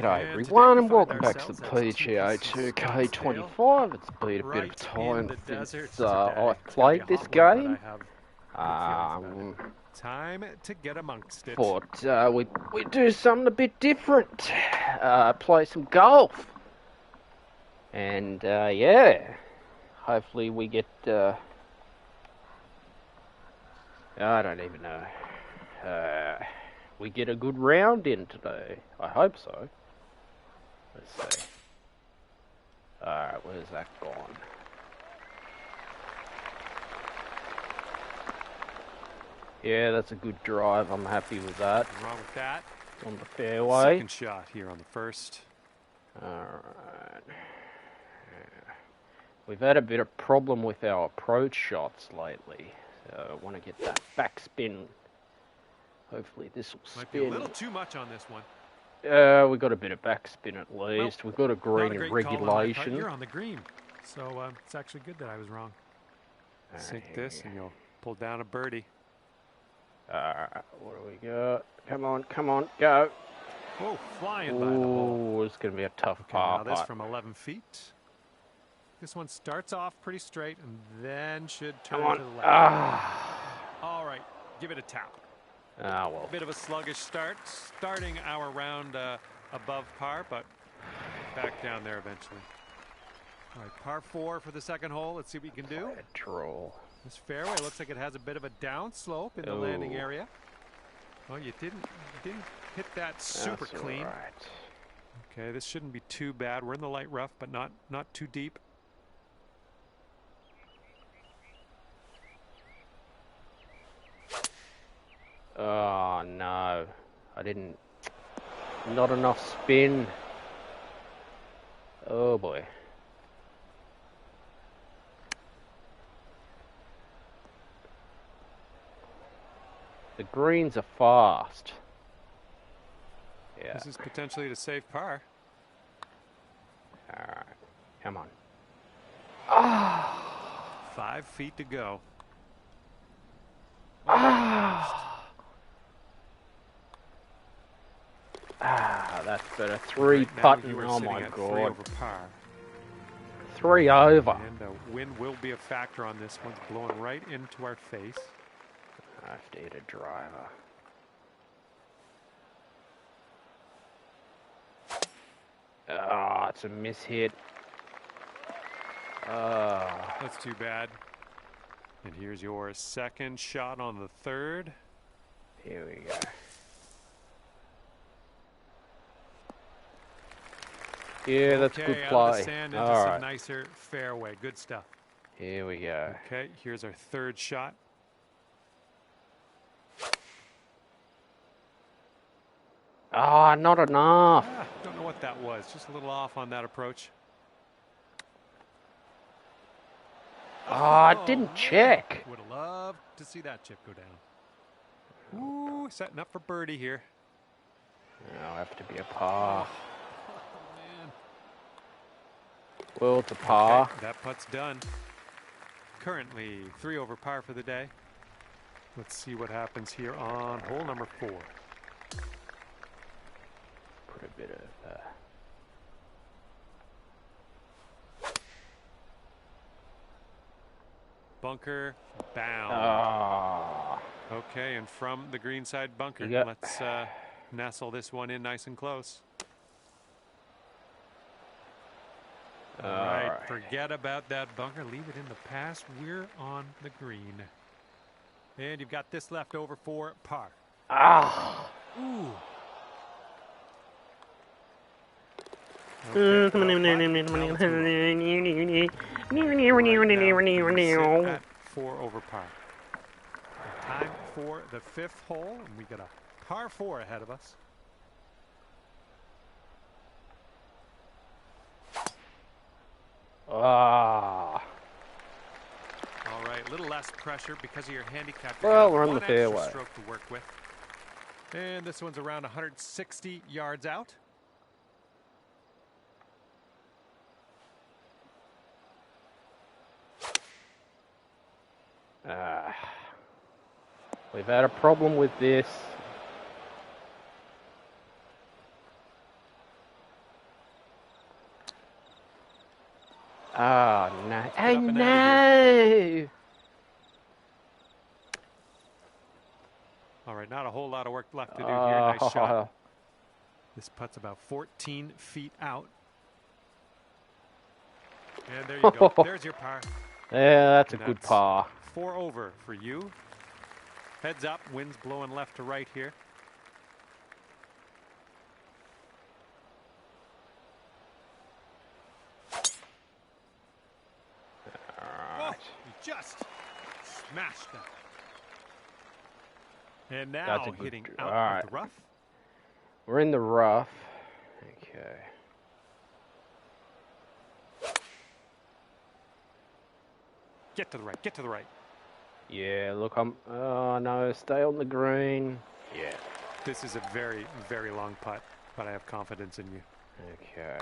G'day And everyone today we and find welcome back to the ourselves at PGA TPC 2K25. It's been a bit of right time in the desert since today. I've It's gonna be a played this hot one, but I game. have good feelings about it. Time to get amongst it. Thought we do something a bit different. Play some golf. And yeah, hopefully we get... I don't even know. We get a good round in today. I hope so. Let's see. Alright, where's that gone? Yeah, that's a good drive. I'm happy with that. Nothing wrong with that. It's on the fairway. Second shot here on the first. Alright. We've had a bit of problem with our approach shots lately. So I want to get that backspin. Hopefully this will spin. Might be a little too much on this one. We got a bit of backspin at least. We've got a green in regulation. You're on the green, so it's actually good that I was wrong. Sink this and you'll pull down a birdie. What do we got? Come on, go. Oh, flying by the hole. Oh, it's going to be a tough Now par this putt. from 11 feet. This one starts off pretty straight and then should turn Come on. to the left. All right, give it a tap. Well. Bit of a sluggish start, starting our round above par, but back down there eventually. All right, par 4 for the second hole. Let's see what we can do. Draw. This fairway looks like it has a bit of a down slope in the landing area. Well, you didn't hit that super clean. Right. Okay, this shouldn't be too bad. We're in the light rough, but not too deep. Oh no, I didn't. Not enough spin. Oh boy. The greens are fast. Yeah. This is potentially to save par. All right, come on. 5 feet to go. That's better. Three putting. Oh my god. 3 over par. 3 over. And the wind will be a factor on this. One's blowing right into our face. I have to hit a driver. It's a miss hit. That's too bad. And here's your second shot on the third. Here we go. Yeah, that's good Out of play. the sand into All some right. nicer fairway. Good stuff. Here we go. Okay, here's our third shot. Not enough. Don't know what that was. Just a little off on that approach. I didn't check. Would have loved to see that chip go down. Ooh, setting up for birdie here. I'll have to be a par. Man. Well, it's a par. Okay, that putt's done. Currently 3 over par for the day. Let's see what happens here on hole number 4. Put a bit of... Bunker bound. Oh. Okay, and from the greenside bunker, let's nestle this one in nice and close. All right, forget about that bunker. Leave it in the past. We're on the green. And you've got this left over for par. Ooh. Okay, at 4 over par. Time for the 5th hole, and we got a par 4 ahead of us. All right, a little less pressure because of your handicap. Well, we're on the fairway. Stroke to work with. And this one's around 160 yards out. We've had a problem with this. Oh, no. Oh, no! All right, not a whole lot of work left to do here. Nice shot. This putt's about 14 feet out. And there you go. There's your par. Yeah, that's a good par. 4 over for you. Heads up, wind's blowing left to right here. Oh, he just smashed that. And now hitting out of the rough. We're in the rough. Okay. Get to the right, get to the right. Yeah, look, oh no, stay on the green. Yeah. This is a very, very long putt, but I have confidence in you. Okay.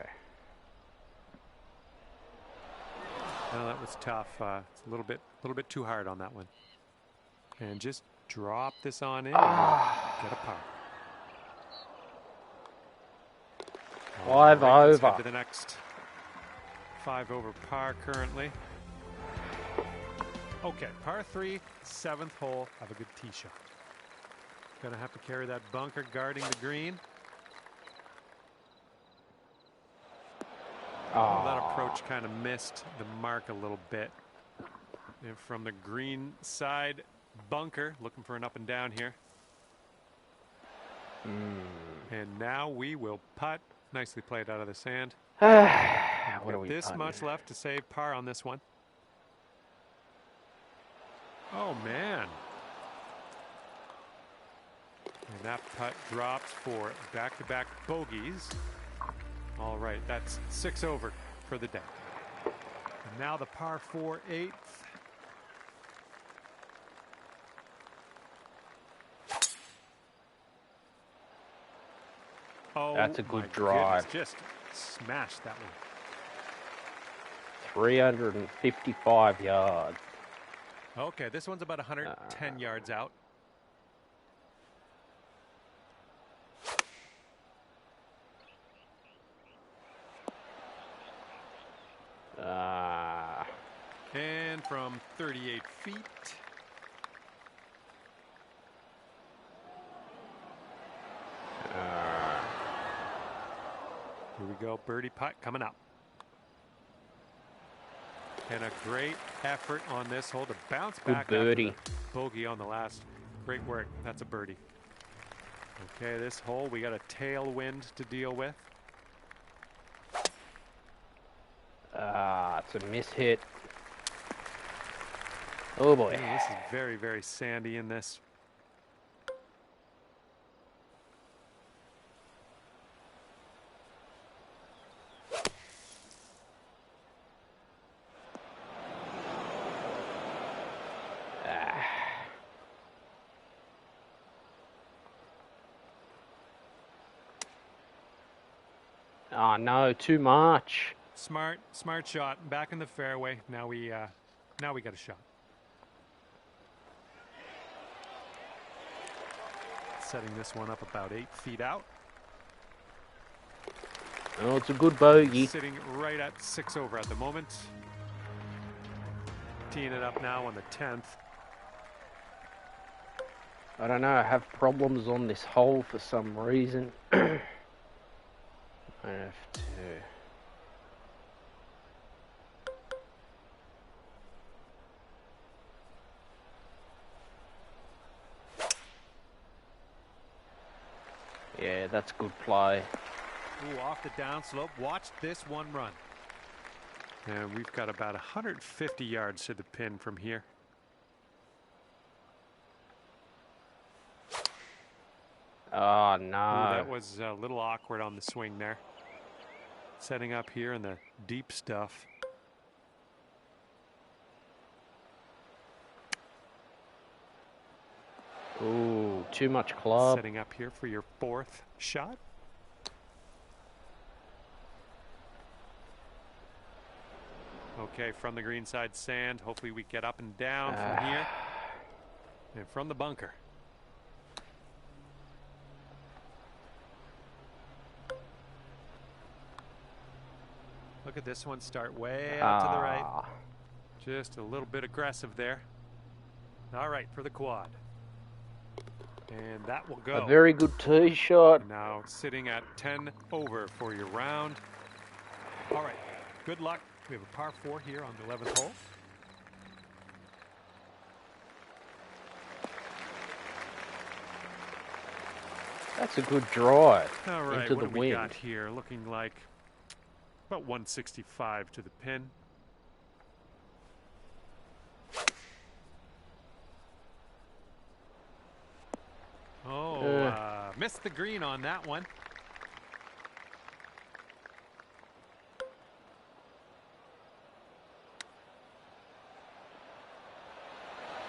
Well, that was tough. It's a little bit too hard on that one. And just drop this on in and get a par. 5 over. Let's head to the next 5 over par currently. Okay, par 3, 7th hole. Have a good tee shot. Gonna have to carry that bunker guarding the green. Well, that approach kind of missed the mark a little bit. And from the green side, bunker looking for an up and down here. And now we will putt. Nicely played out of the sand. What are we this putting? much left to save par on this one. Oh, man. And that putt drops for back-to-back bogeys. All right, that's 6 over for the day. And now the par 4 8th. Oh, that's a good drive. Goodness, just smashed that one. 355 yards. Okay, this one's about 110 yards out. And from 38 feet. Here we go, birdie putt coming up. And a great effort on this hole to bounce back after the bogey on the last. Great work. That's a birdie. Okay, this hole we got a tailwind to deal with. It's a mishit. Oh boy. Yeah, this is very, very sandy in this. Oh no, too much. Smart shot. Back in the fairway. Now we got a shot. Setting this one up about 8 feet out. Oh, it's a good bogey. Sitting right at 6 over at the moment. Teeing it up now on the 10th. I don't know, I have problems on this hole for some reason. I have to... Yeah, that's good play. Ooh, off the downslope. Watch this one run. And we've got about 150 yards to the pin from here. Oh, no. Ooh, that was a little awkward on the swing there. Setting up here in the deep stuff. Ooh, too much club. Setting up here for your 4th shot. Okay, from the green side sand. Hopefully we get up and down from here. And from the bunker. Look at this one start way out to the right. Just a little bit aggressive there. All right, for the quad. And that will go. A very good tee shot. Now sitting at 10 over for your round. All right, good luck. We have a par 4 here on the 11th hole. That's a good drive. All right, into what the do we wind. got here? Looking like about 165 to the pin. Oh, missed the green on that one.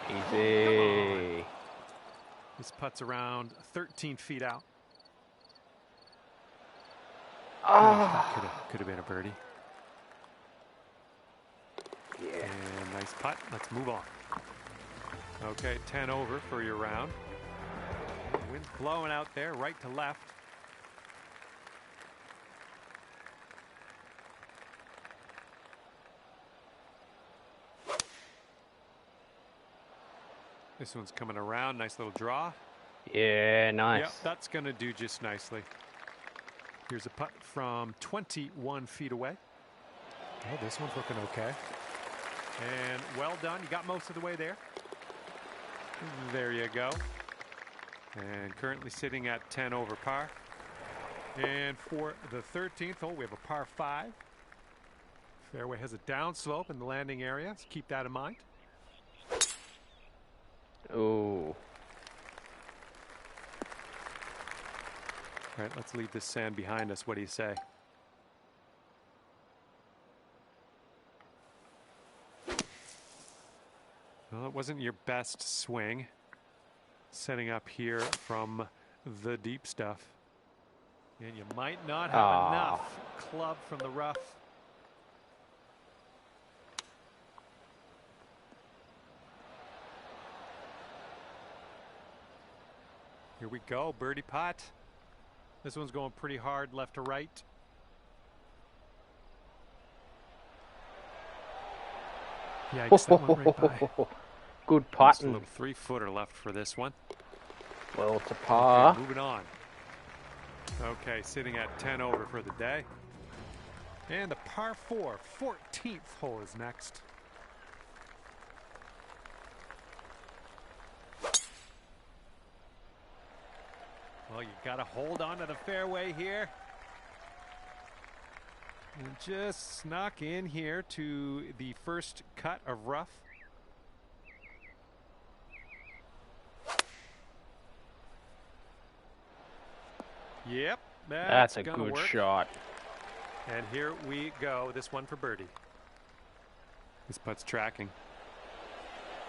Easy. This putt's around 13 feet out. Could have been a birdie. Yeah. And nice putt. Let's move on. Okay, 10 over for your round. Wind's blowing out there, right to left. This one's coming around. Nice little draw. Yeah, nice. Yep, that's going to do just nicely. Here's a putt from 21 feet away. Oh, this one's looking okay. And well done. You got most of the way there. There you go. And currently sitting at 10 over par. And for the 13th hole, we have a par 5. Fairway has a downslope in the landing area, so keep that in mind. Oh. All right, let's leave this sand behind us. What do you say? Well, it wasn't your best swing. Setting up here from the deep stuff. And you might not have enough club from the rough. Here we go, birdie putt. This one's going pretty hard left to right. Yeah, I guess that went right by. Good putt. A little 3-footer left for this one. Well, it's a par. Okay, moving on. Okay, sitting at 10 over for the day. And the par 4, 14th hole is next. Well, you got to hold on to the fairway here. And just snuck in here to the first cut of rough. Yep, that's a good shot. And here we go. This one for birdie. This putt's tracking.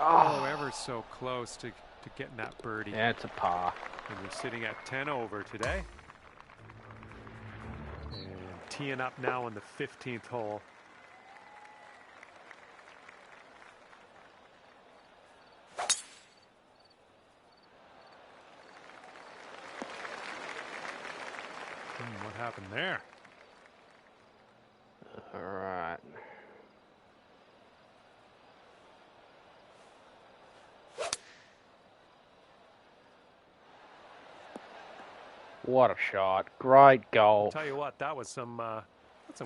Oh, ever so close to getting that birdie. Yeah, it's a par. And we're sitting at 10 over today. And teeing up now on the 15th hole. What happened there? All right. What a shot. Great goal. I'll tell you what, that was some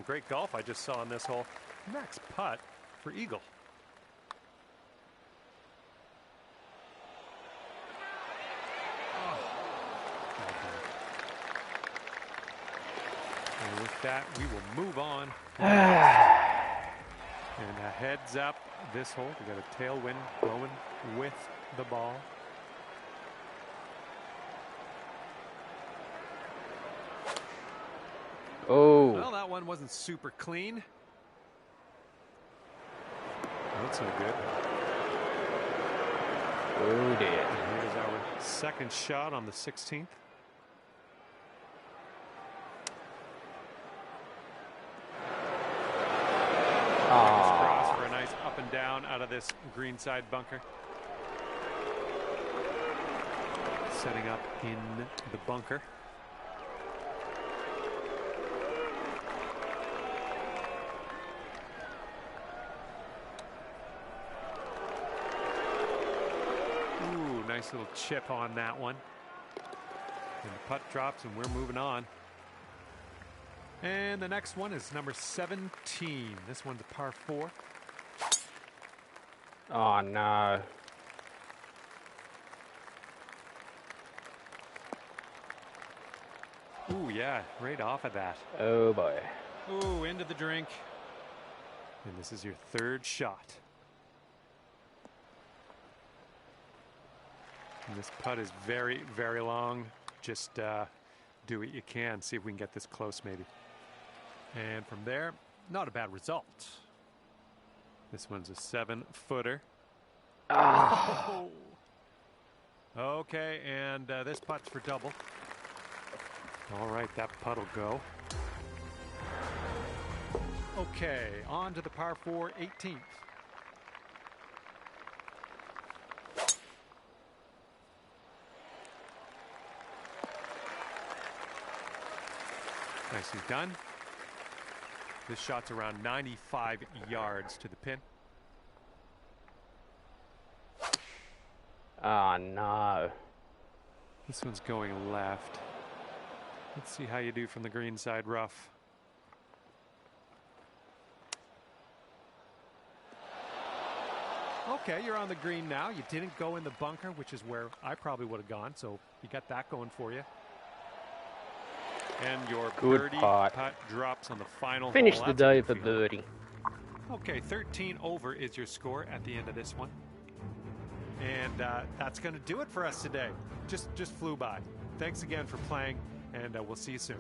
great golf I just saw on this hole. Next putt for Eagle. And with that, we will move on. And a heads up this hole. We got a tailwind blowing with the ball. Oh. Well, that one wasn't super clean. That's no good. Oh, dear. And here's our second shot on the 16th. Cross for a nice up and down out of this greenside bunker. Setting up in the bunker. Nice little chip on that one. And the putt drops and we're moving on. And the next one is number 17. This one's a par 4. Oh, no. Ooh, yeah, right off of that. Oh, boy. Ooh, into the drink. And this is your third shot. And this putt is very, very long. Just do what you can. See if we can get this close, maybe. And from there, not a bad result. This one's a 7-footer. Oh. Okay, and this putt's for double. All right, that putt will go. Okay, on to the par 4 18th. Nicely done. This shot's around 95 yards to the pin. Oh, no. This one's going left. Let's see how you do from the green side rough. Okay, you're on the green now. You didn't go in the bunker, which is where I probably would have gone, so you got that going for you. And your birdie putt drops on the final hole. Finish the day for birdie. Okay, 13 over is your score at the end of this one. And that's going to do it for us today. Just flew by. Thanks again for playing, and we'll see you soon.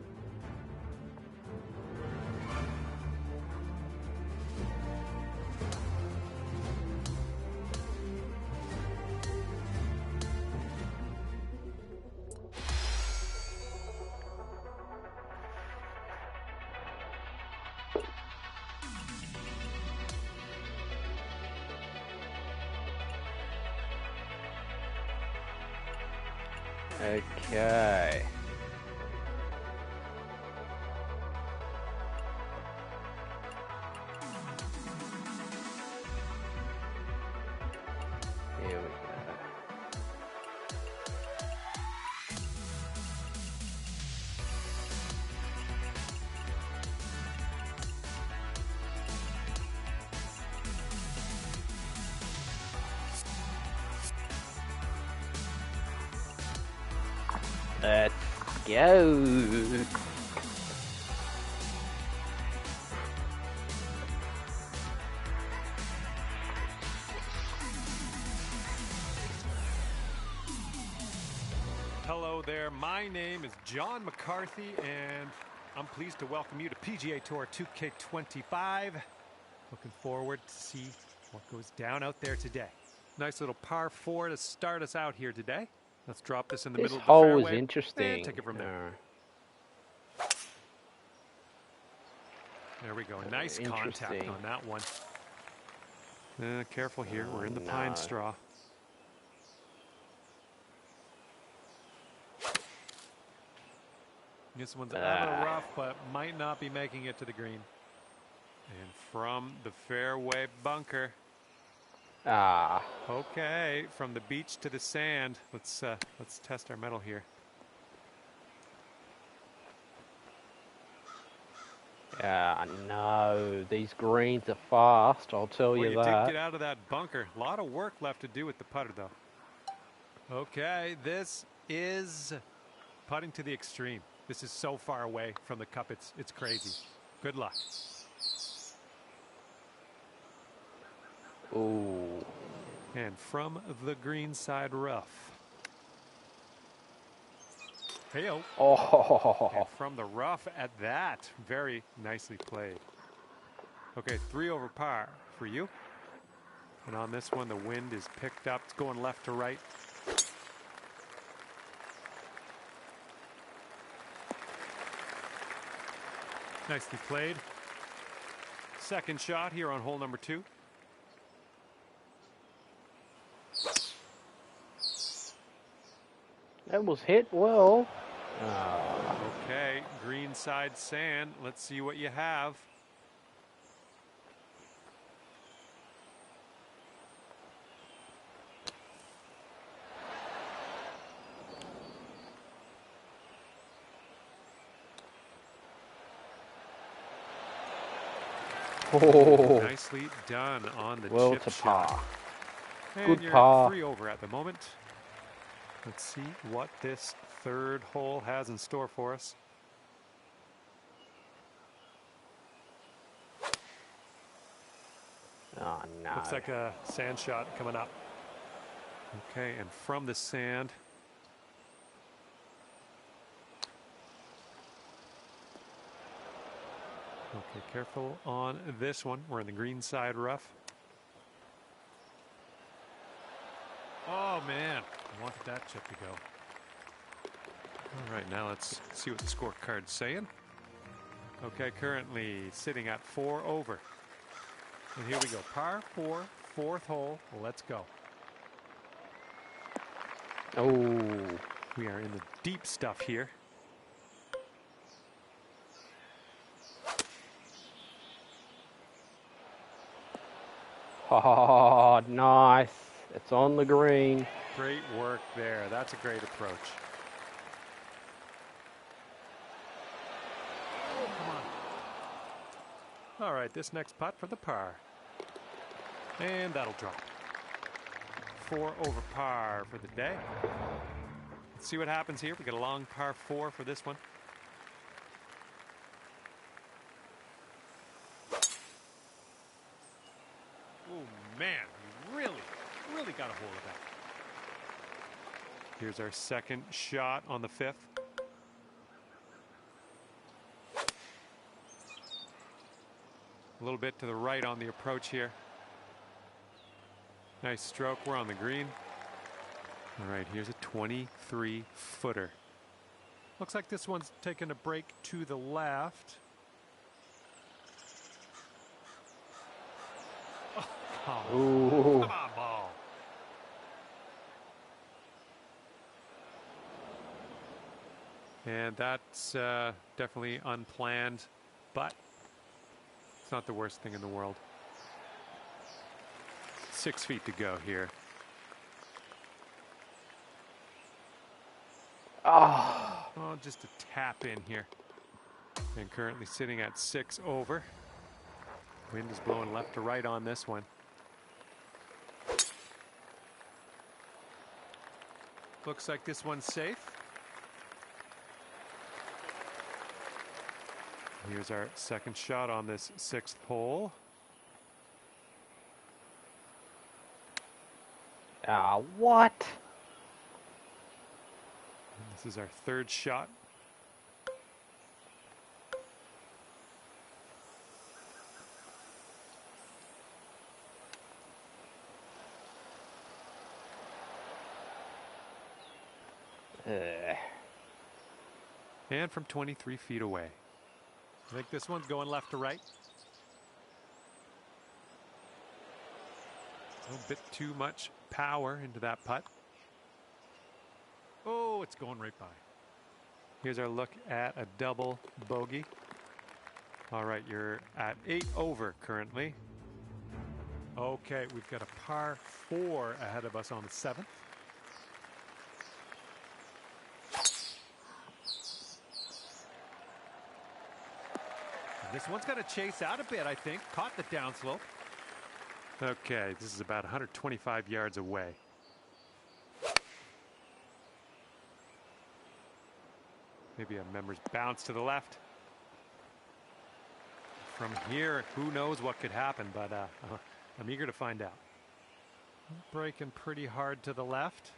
Okay. Here we go. Let's go. Hello there, my name is John McCarthy, and I'm pleased to welcome you to PGA Tour 2K25. Looking forward to see what goes down out there today. Nice little par 4 to start us out here today. Let's drop this in the middle of the fairway. This hole is interesting. And take it from there. There we go. Nice contact on that one. Careful here. We're in the pine straw. This one's out of the rough, but might not be making it to the green. And from the fairway bunker. Okay, from the beach to the sand. Let's test our mettle here. No, these greens are fast, I'll tell you that. You did get out of that bunker. A lot of work left to do with the putter, though. Okay, this is putting to the extreme. This is so far away from the cup, it's crazy. Good luck. Ooh. And from the green side rough. Hey-o. Oh. And from the rough at that. Very nicely played. Okay, 3 over par for you. And on this one, the wind is picked up. It's going left to right. Nicely played. Second shot here on hole number 2. That was hit well. Okay, green side sand. Let's see what you have. Oh, nicely done on the well chip to shot. par. And Good you're par. 3 over at the moment. Let's see what this third hole has in store for us. Oh, no. Looks like a sand shot coming up. Okay, and from the sand. Okay, careful on this one. We're in the green side rough. Oh, man. I wanted that chip to go. All right, now let's see what the scorecard's saying. Okay, currently sitting at 4 over. And here we go. Par 4, fourth hole. Let's go. Oh. We are in the deep stuff here. Oh, nice. It's on the green. Great work there. That's a great approach. Oh, come on. All right, this next putt for the par. And that'll drop. 4 over par for the day. Let's see what happens here. We got a long par 4 for this one. Oh, man. We really got a hold of that. Here's our second shot on the 5th. A little bit to the right on the approach here. Nice stroke. We're on the green. All right, here's a 23-footer. Looks like this one's taking a break to the left. Oh, come on, ball. And that's definitely unplanned, but it's not the worst thing in the world. 6 feet to go here. Oh, just a tap in here. And currently sitting at 6 over. Wind is blowing left to right on this one. Looks like this one's safe. Here's our second shot on this 6th hole. What? And this is our third shot. And from 23 feet away. I think this one's going left to right. A little bit too much power into that putt. Oh, it's going right by. Here's our look at a double bogey. All right, you're at 8 over currently. Okay, we've got a par 4 ahead of us on the 7th. This one's got to chase out a bit, I think. Caught the downslope. Okay, this is about 125 yards away. Maybe a member's bounce to the left. From here, who knows what could happen, but I'm eager to find out. Breaking pretty hard to the left.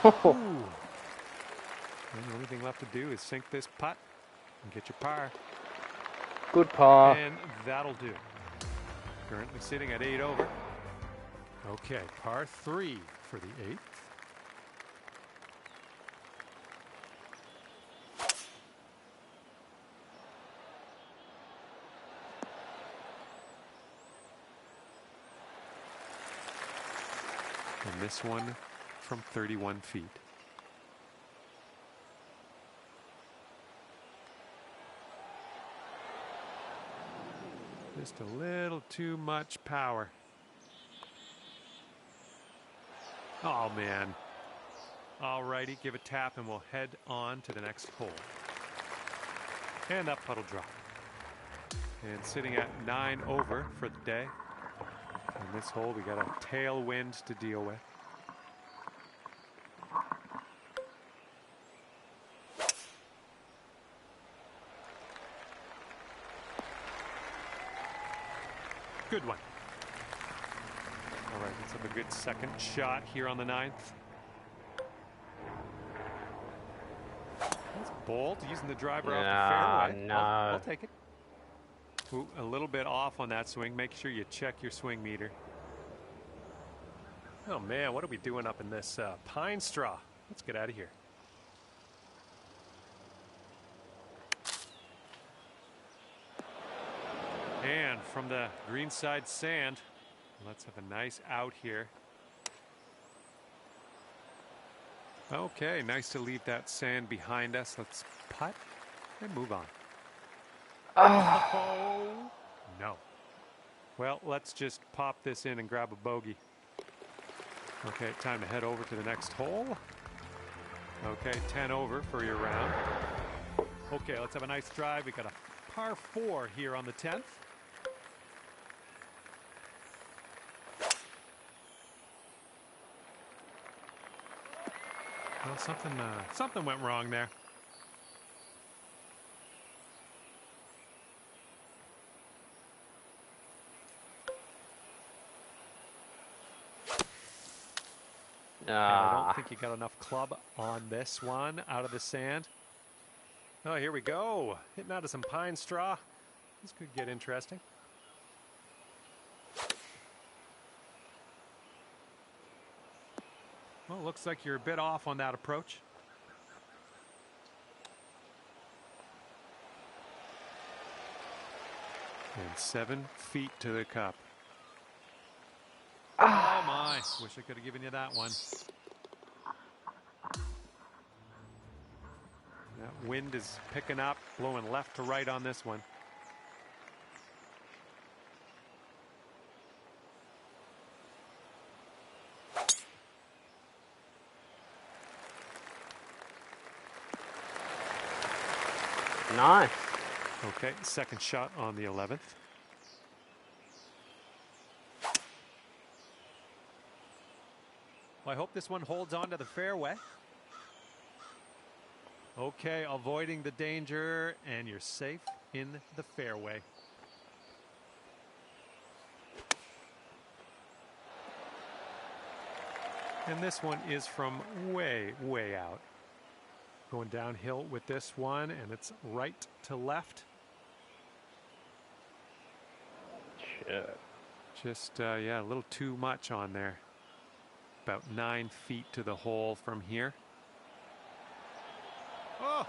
Ooh. And the only thing left to do is sink this putt and get your par. Good par. And that'll do. Currently sitting at 8 over. Okay, par 3 for the 8th. And this one from 31 feet. Just a little too much power. Oh, man. All righty, give a tap and we'll head on to the next hole. And that puddle drop. And sitting at 9 over for the day. In this hole, we got a tailwind to deal with. Good one. All right, let's have a good second shot here on the 9th. That's bold, using the driver off the fairway. No. I'll take it. Ooh, a little bit off on that swing. Make sure you check your swing meter. Oh man, what are we doing up in this pine straw? Let's get out of here. And from the greenside sand, let's have a nice out here. Okay, nice to leave that sand behind us. Let's putt and move on. Oh, no. Well, let's just pop this in and grab a bogey. Okay, time to head over to the next hole. Okay, 10 over for your round. Okay, let's have a nice drive. We got a par 4 here on the 10th. Well, something went wrong there. I don't think you got enough club on this one out of the sand. Oh, here we go. Hitting out of some pine straw. This could get interesting. Well, looks like you're a bit off on that approach. And 7 feet to the cup. Oh my, wish I could have given you that one. That wind is picking up, blowing left to right on this one. Nice. Okay, second shot on the 11th. Well, I hope this one holds on to the fairway. Okay, avoiding the danger, and you're safe in the fairway. And this one is from way, way out. Going downhill with this one, and it's right to left. Shit. Just, yeah, a little too much on there. About 9 feet to the hole from here. Oh!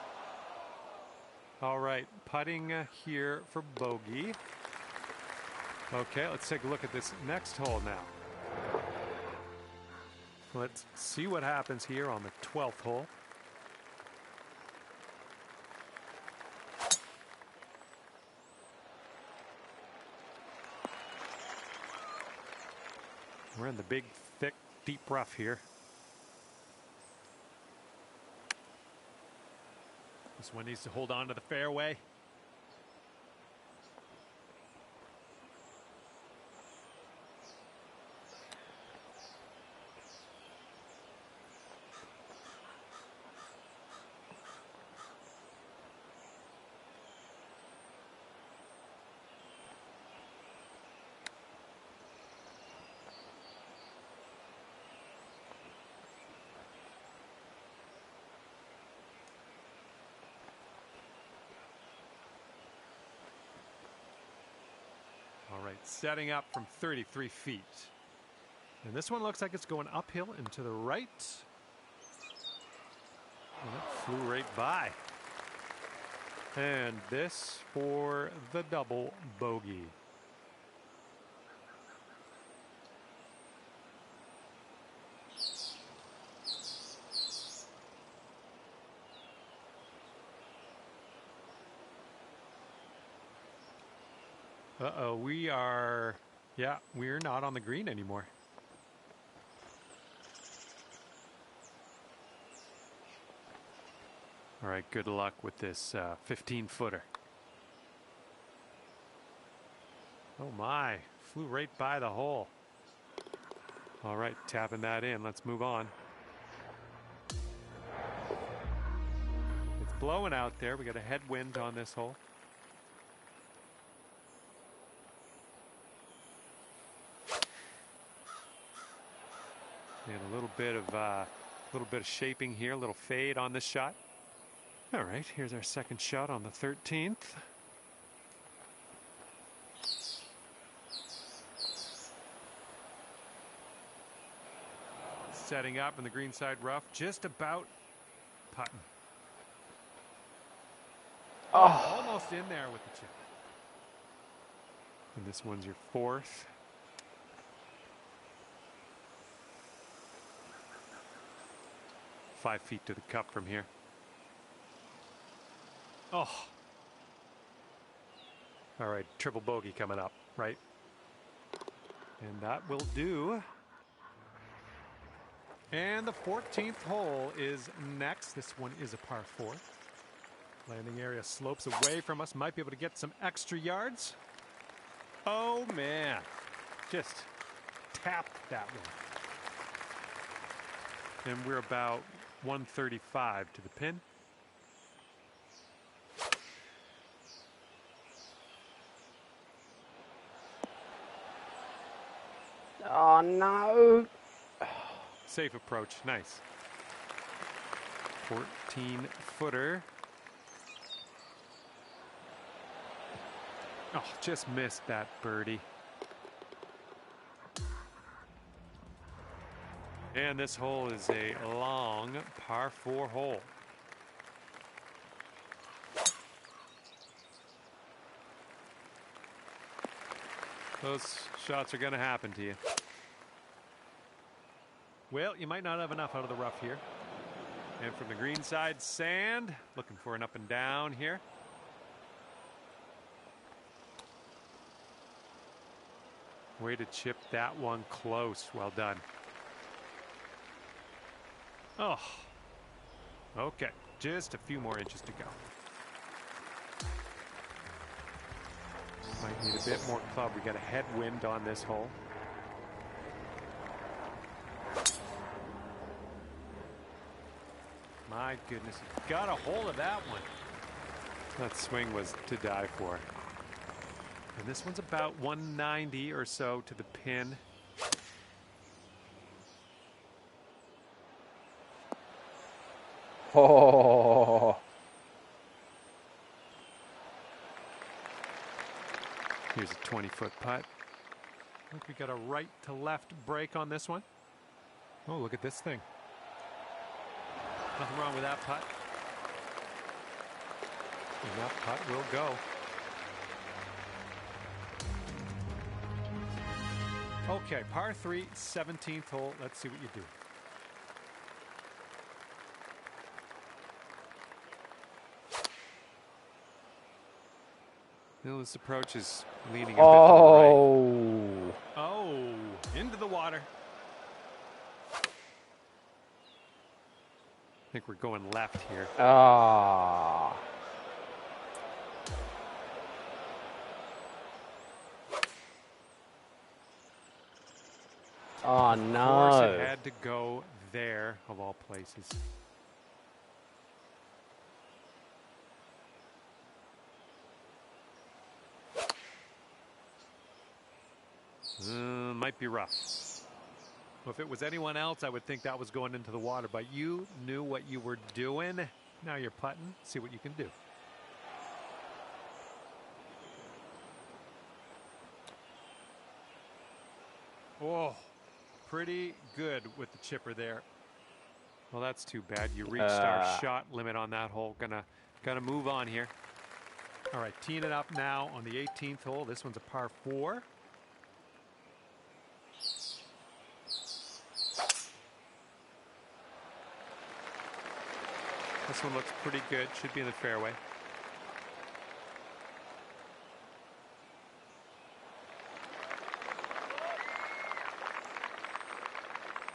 All right, putting here for bogey. Okay, let's take a look at this next hole now. Let's see what happens here on the 12th hole. We're in the big, thick, deep rough here. This one needs to hold on to the fairway. All right, setting up from 33 feet. And this one looks like it's going uphill and to the right. And it flew right by. And this for the double bogey. Uh-oh, we're not on the green anymore. All right, good luck with this 15-footer. Oh my, flew right by the hole. All right, tapping that in. Let's move on. It's blowing out there. We got a headwind on this hole. And a little bit of shaping here, a little fade on this shot. All right, here's our second shot on the 13th. Setting up in the greenside rough, just about putting. Oh, almost in there with the chip. And this one's your fourth. Five feet to the cup from here. Oh. All right, triple bogey coming up, right? And that will do. And the 14th hole is next. This one is a par 4. Landing area slopes away from us. Might be able to get some extra yards. Oh, man. Just tapped that one. And we're about 135 to the pin. Oh, no. Safe approach. Nice. 14-footer. Oh, just missed that birdie. And this hole is a long par 4 hole. Those shots are going to happen to you. Well, you might not have enough out of the rough here. And from the green side, sand. Looking for an up and down here. Way to chip that one close. Well done. Oh. Okay. Just a few more inches to go. Might need a bit more club. We got a headwind on this hole. My goodness, got a hold of that one. That swing was to die for. And this one's about 190 or so to the pin. Oh. Here's a 20-foot putt. I think we got a right to left break on this one. Oh, look at this thing. Nothing wrong with that putt. And that putt will go. Okay, par 3, 17th hole. Let's see what you do. Well, this approach is leaning a bit to the right. Oh, into the water. I think we're going left here. Ah. Oh, no. Of course it had to go there, of all places. Might be rough. Well, if it was anyone else, I would think that was going into the water, but you knew what you were doing. Now you're putting. See what you can do. Oh, pretty good with the chipper there. Well, that's too bad. You reached our shot limit on that hole. Gonna move on here. All right, teeing it up now on the 18th hole. This one's a par 4. This one looks pretty good. Should be in the fairway.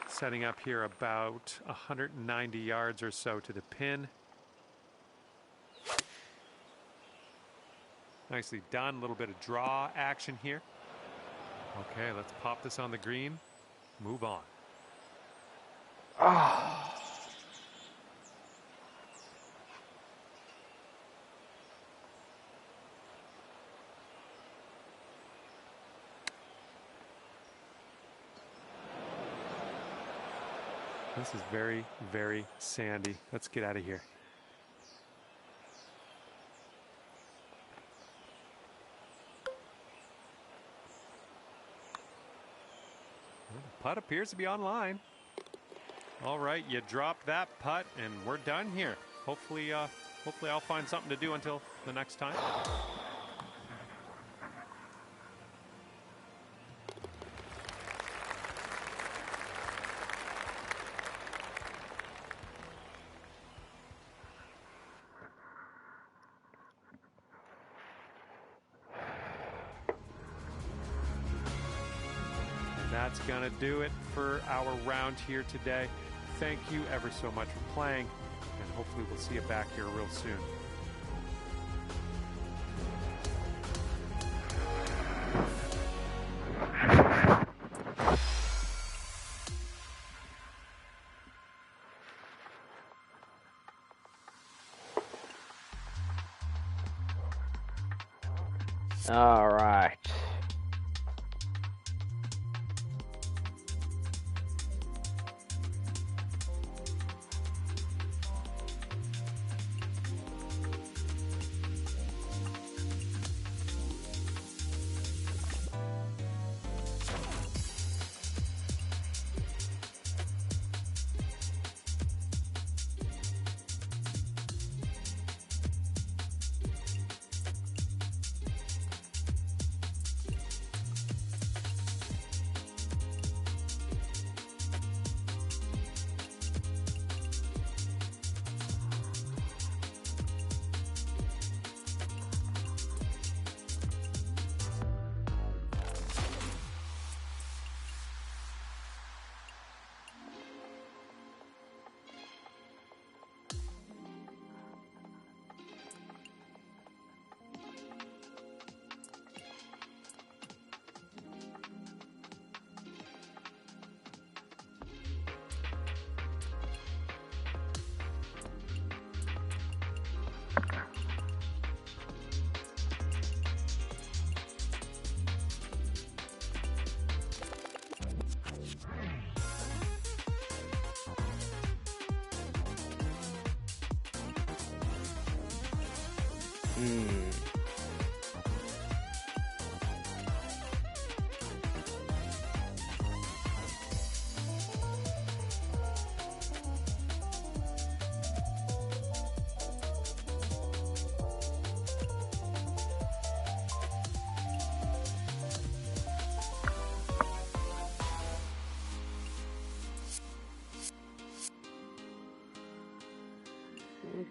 Setting up here about 190 yards or so to the pin. Nicely done. A little bit of draw action here. Okay, let's pop this on the green. Move on. Oh. This is very, very sandy. Let's get out of here. Well, the putt appears to be online. All right, you drop that putt, and we're done here. Hopefully I'll find something to do until the next time. That's going to do it for our round here today. Thank you ever so much for playing, and hopefully we'll see you back here real soon. All right.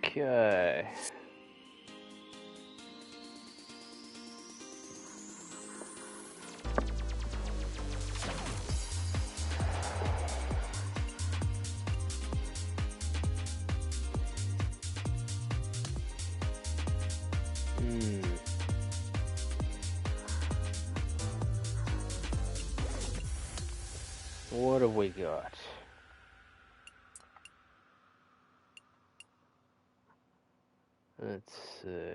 Okay. What have we got? Let's see.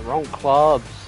Wrong clubs.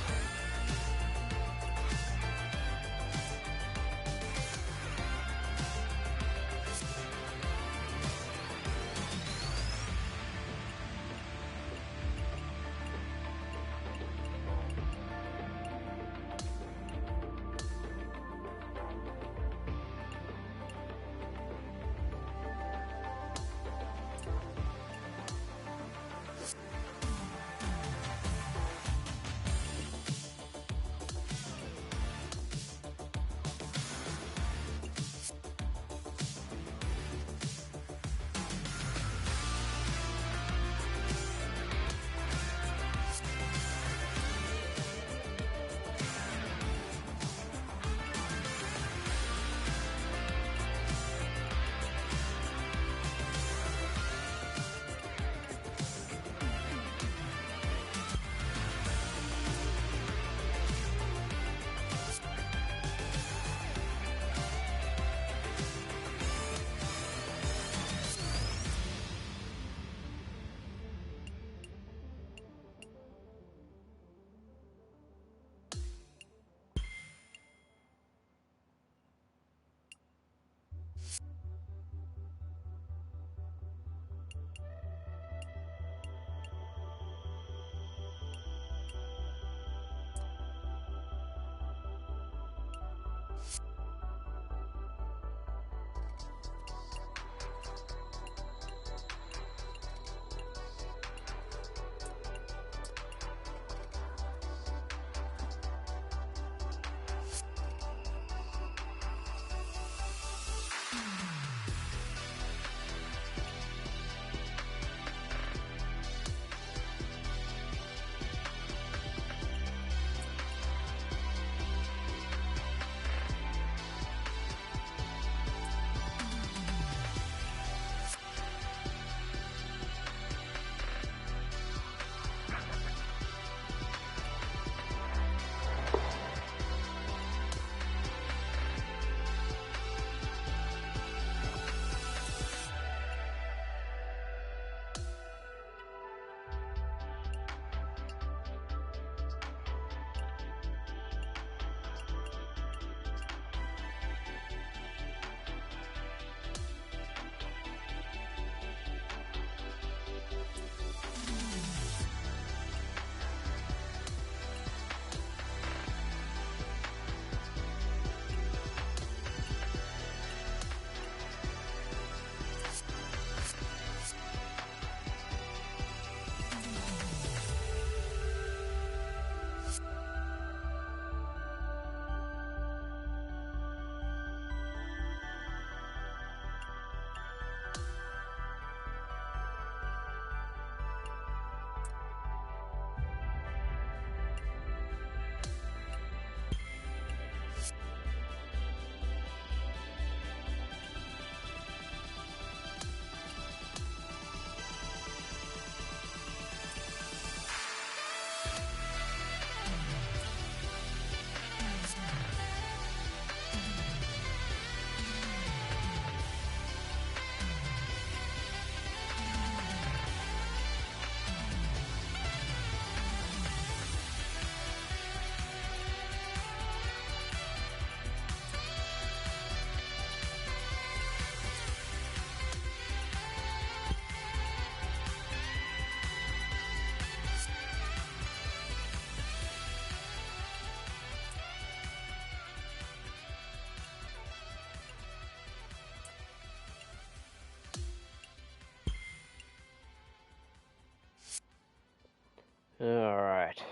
Alright.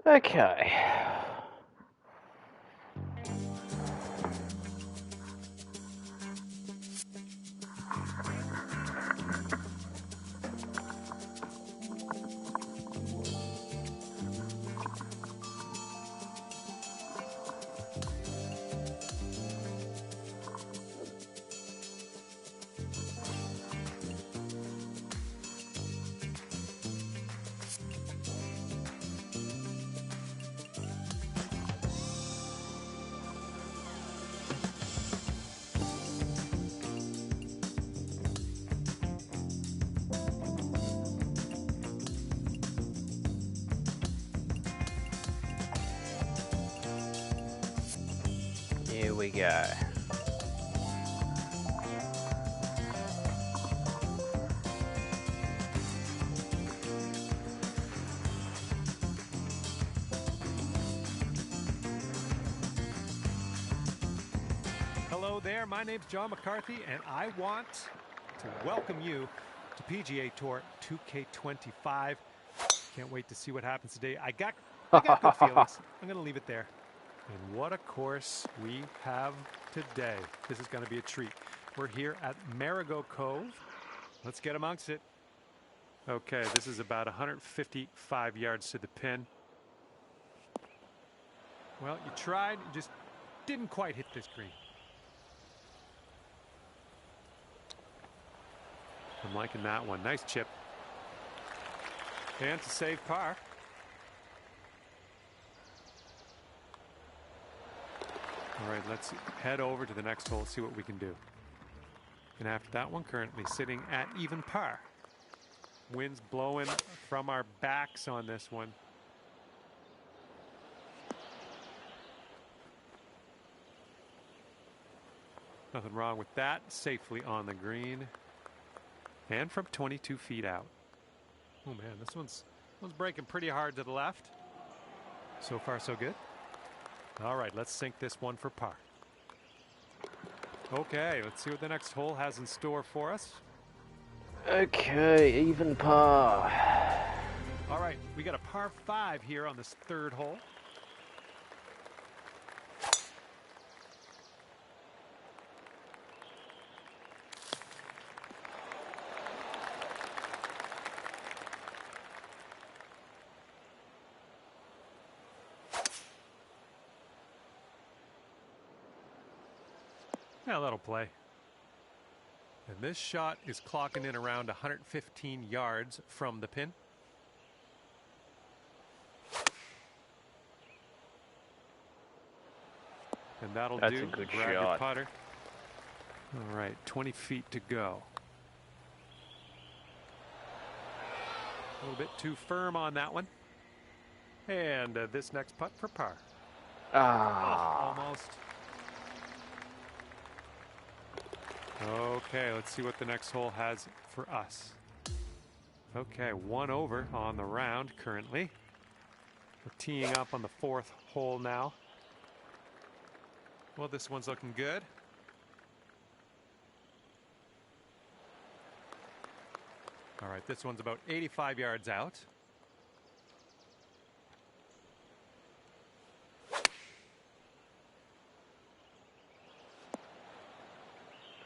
Okay. we go. Hello there, my name's John McCarthy, and I want to welcome you to PGA Tour 2K25. Can't wait to see what happens today. I got good feelings. I'm going to leave it there. And what a course we have today. This is going to be a treat. We're here at Marigot Cove. Let's get amongst it. Okay, this is about 155 yards to the pin. Well, you tried, you just didn't quite hit this green. I'm liking that one. Nice chip. And to save par. All right, let's head over to the next hole, see what we can do. And after that one, currently sitting at even par. Winds blowing from our backs on this one. Nothing wrong with that. Safely on the green. And from 22 feet out. Oh man, this one's breaking pretty hard to the left. So far, so good. All right, let's sink this one for par. Okay, let's see what the next hole has in store for us. Okay, even par. All right, we got a par 5 here on this third hole. Yeah, that'll play. And this shot is clocking in around 115 yards from the pin. And that'll do. That's a good Grab your shot. putter. All right, 20 feet to go. A little bit too firm on that one. And this next putt for par. Ah. Oh, almost. Okay, let's see what the next hole has for us. Okay, 1 over on the round currently. We're teeing up on the 4th hole now. Well, this one's looking good. All right, this one's about 85 yards out.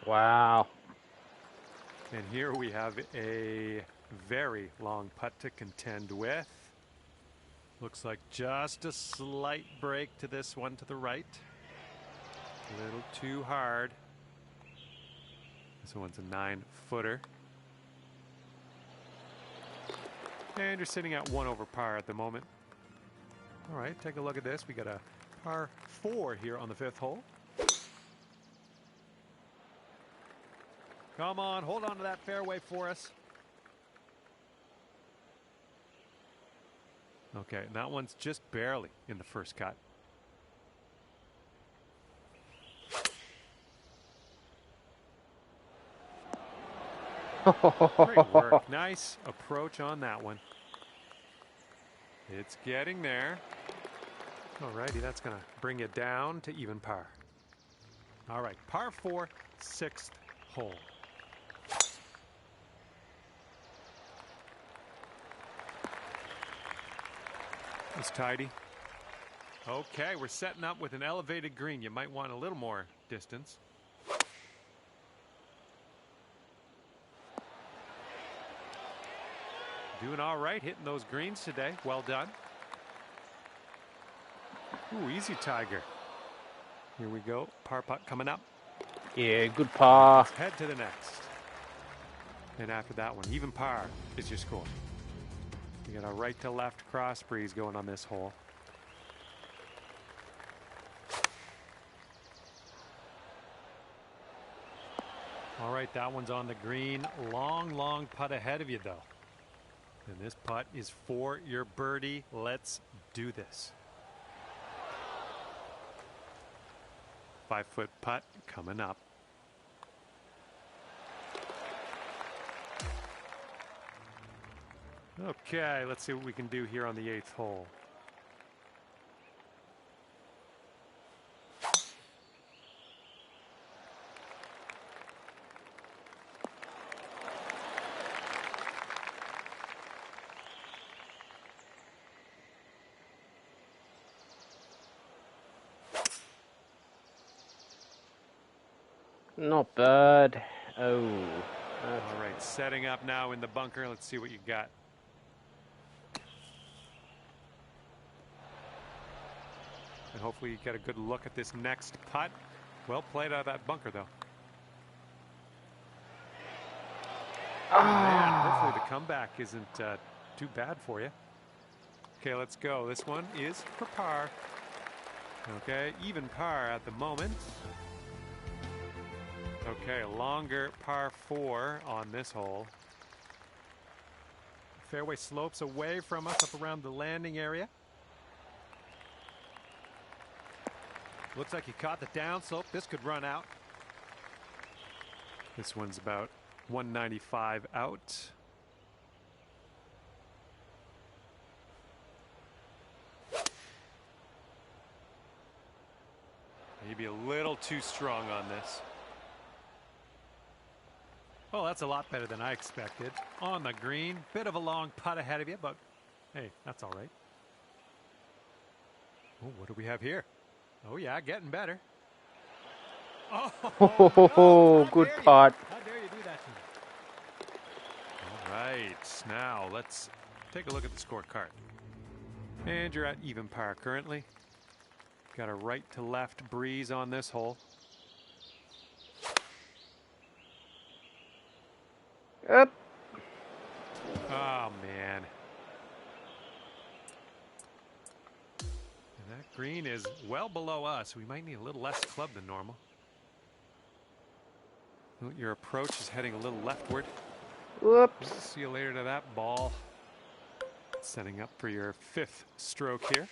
Wow. And here we have a very long putt to contend with. Looks like just a slight break to this one to the right. A little too hard. This one's a 9-footer. And you're sitting at 1 over par at the moment. All right, take a look at this. We got a par 4 here on the 5th hole. Come on, hold on to that fairway for us. Okay, and that one's just barely in the first cut. Great work. Nice approach on that one. It's getting there. Alrighty, that's going to bring it down to even par. All right, par 4, 6th hole. It's tidy. Okay, we're setting up with an elevated green. You might want a little more distance. Doing all right, hitting those greens today. Well done. Ooh, easy, Tiger. Here we go. Par putt coming up. Yeah, good par. Let's head to the next. And after that one, even par is your score. You got a right to left cross breeze going on this hole. All right, that one's on the green. Long putt ahead of you, though. And this putt is for your birdie. Let's do this. 5-foot putt coming up. Okay, let's see what we can do here on the 8th hole. Not bad. Oh. All right, setting up now in the bunker. Let's see what you got. And hopefully you get a good look at this next putt. Well played out of that bunker, though. Oh, man, hopefully the comeback isn't too bad for you. Okay, let's go. This one is for par. Okay, even par at the moment. Okay, longer par 4 on this hole. Fairway slopes away from us up around the landing area. Looks like he caught the downslope. This could run out. This one's about 195 out. Maybe a little too strong on this. Well, that's a lot better than I expected. On the green, bit of a long putt ahead of you, but hey, that's all right. Oh, what do we have here? Oh yeah, getting better. Oh, good putt. How dare you do that to me? All right, now let's take a look at the scorecard. And you're at even par currently. Got a right to left breeze on this hole. Up. Oh, man. And that green is well below us. We might need a little less club than normal. Your approach is heading a little leftward. Whoops. See you later to that ball. Setting up for your 5th stroke here.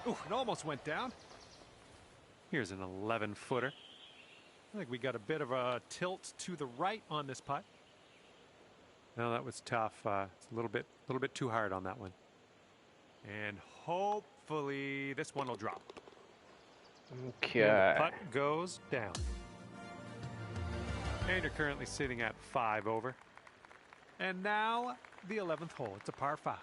Ooh, it almost went down. Here's an 11-footer. I think we got a bit of a tilt to the right on this putt. No, that was tough. It's a little bit too hard on that one. And hopefully this one will drop. Okay. And the putt goes down. And you're currently sitting at 5 over. And now the 11th hole. It's a par 5.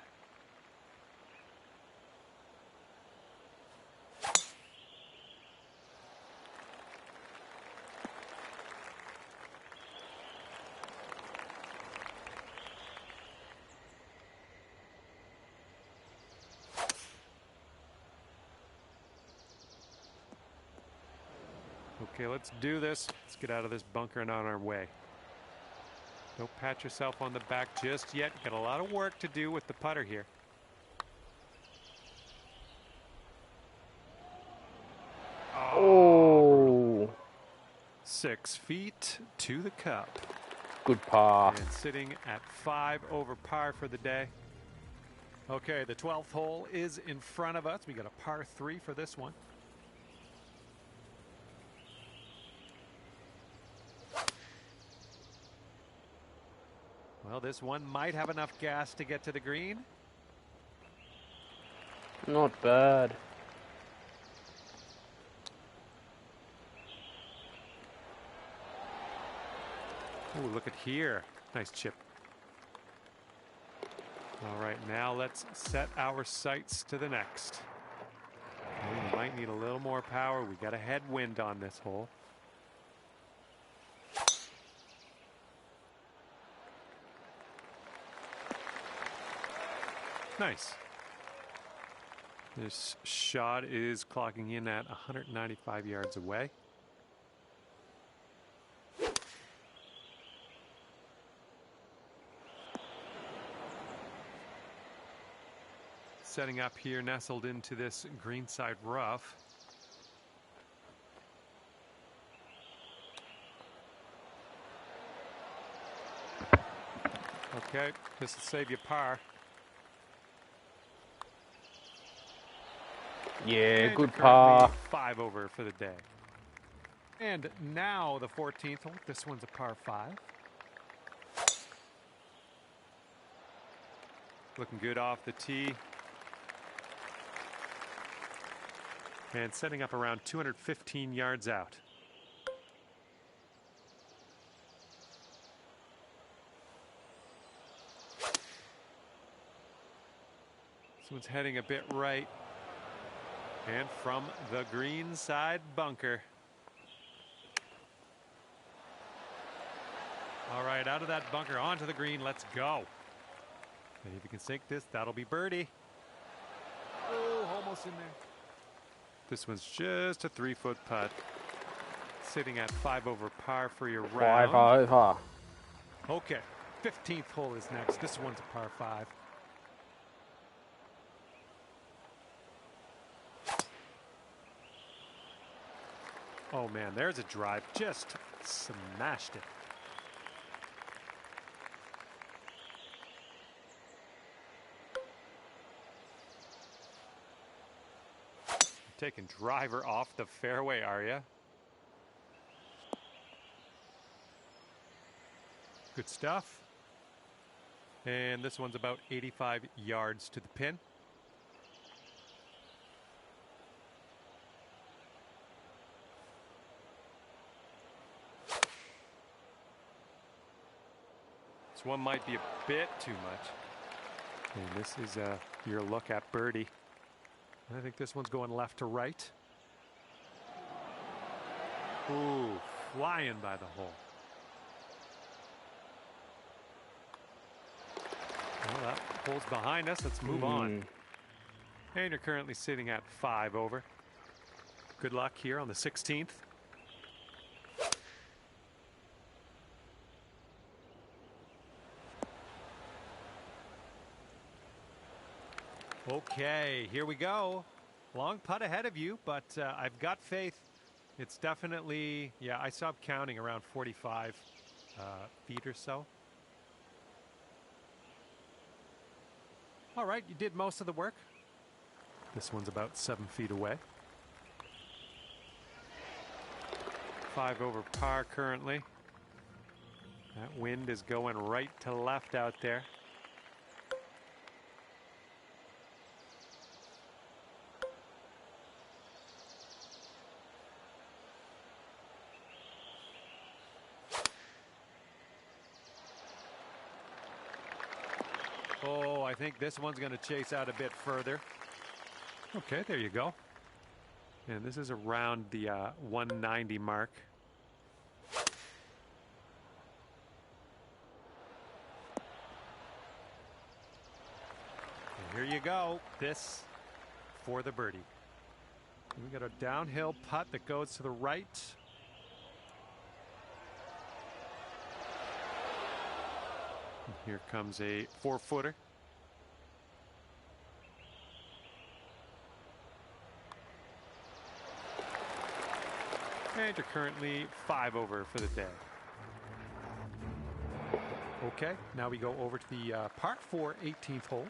Okay, let's do this. Let's get out of this bunker and on our way. Don't pat yourself on the back just yet. Got a lot of work to do with the putter here. Oh. 6 feet to the cup. Good par. And sitting at 5 over par for the day. Okay, the 12th hole is in front of us. We got a par 3 for this one. Well, this one might have enough gas to get to the green. Not bad. Oh, look at here. Nice chip. All right, now let's set our sights to the next. We might need a little more power. We got a headwind on this hole. Nice. This shot is clocking in at 195 yards away. Setting up here, nestled into this greenside rough. Okay, this will save you par. Yeah, and good par. 5 over for the day. And now the 14th hole. This one's a par 5. Looking good off the tee. And setting up around 215 yards out. This one's heading a bit right. And from the green side bunker. All right, out of that bunker, onto the green. Let's go. And if you can sink this, that'll be birdie. Oh, almost in there. This one's just a 3-foot putt. Sitting at 5 over par for your round. 5 over. Okay, 15th hole is next. This one's a par 5. Oh man, there's a drive. Just smashed it. Taking driver off the fairway, are you? Good stuff. And this one's about 85 yards to the pin. This one might be a bit too much. And this is your look at birdie. I think this one's going left to right. Ooh, flying by the hole. Well, that hole's behind us. Let's move on. And you're currently sitting at 5 over. Good luck here on the 16th. Okay, here we go. Long putt ahead of you, but I've got faith. It's definitely, yeah, I stopped counting around 45 feet or so. All right, you did most of the work. This one's about 7 feet away. 5 over par currently. That wind is going right to left out there. Oh, I think this one's going to chase out a bit further. Okay, there you go. And this is around the 190 mark. And here you go. This for the birdie. We got a downhill putt that goes to the right. And here comes a 4-footer. And you're currently 5 over for the day. Okay, now we go over to the par 4 18th hole.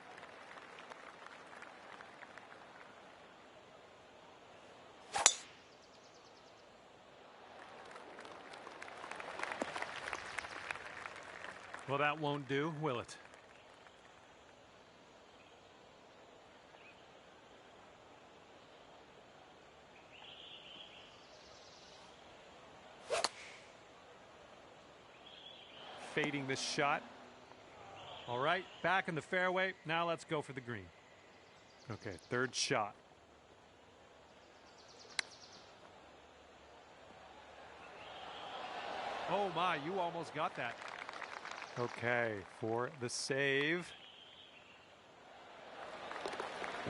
Well, that won't do, will it? Fading this shot. All right, back in the fairway. Now let's go for the green. Okay, third shot. Oh my, you almost got that. Okay, for the save.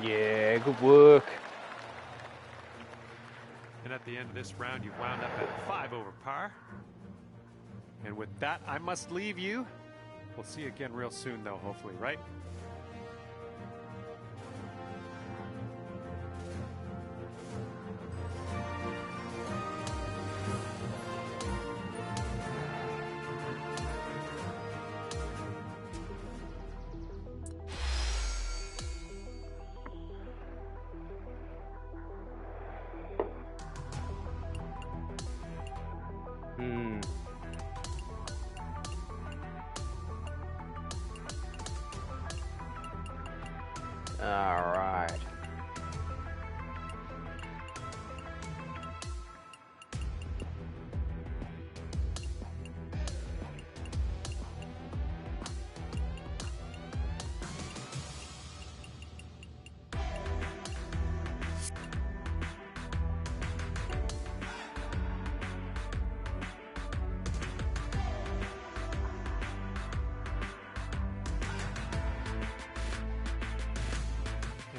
Yeah, good work. And at the end of this round, you've wound up at 5 over par. And with that, I must leave you. We'll see you again real soon, though, hopefully, right? All right.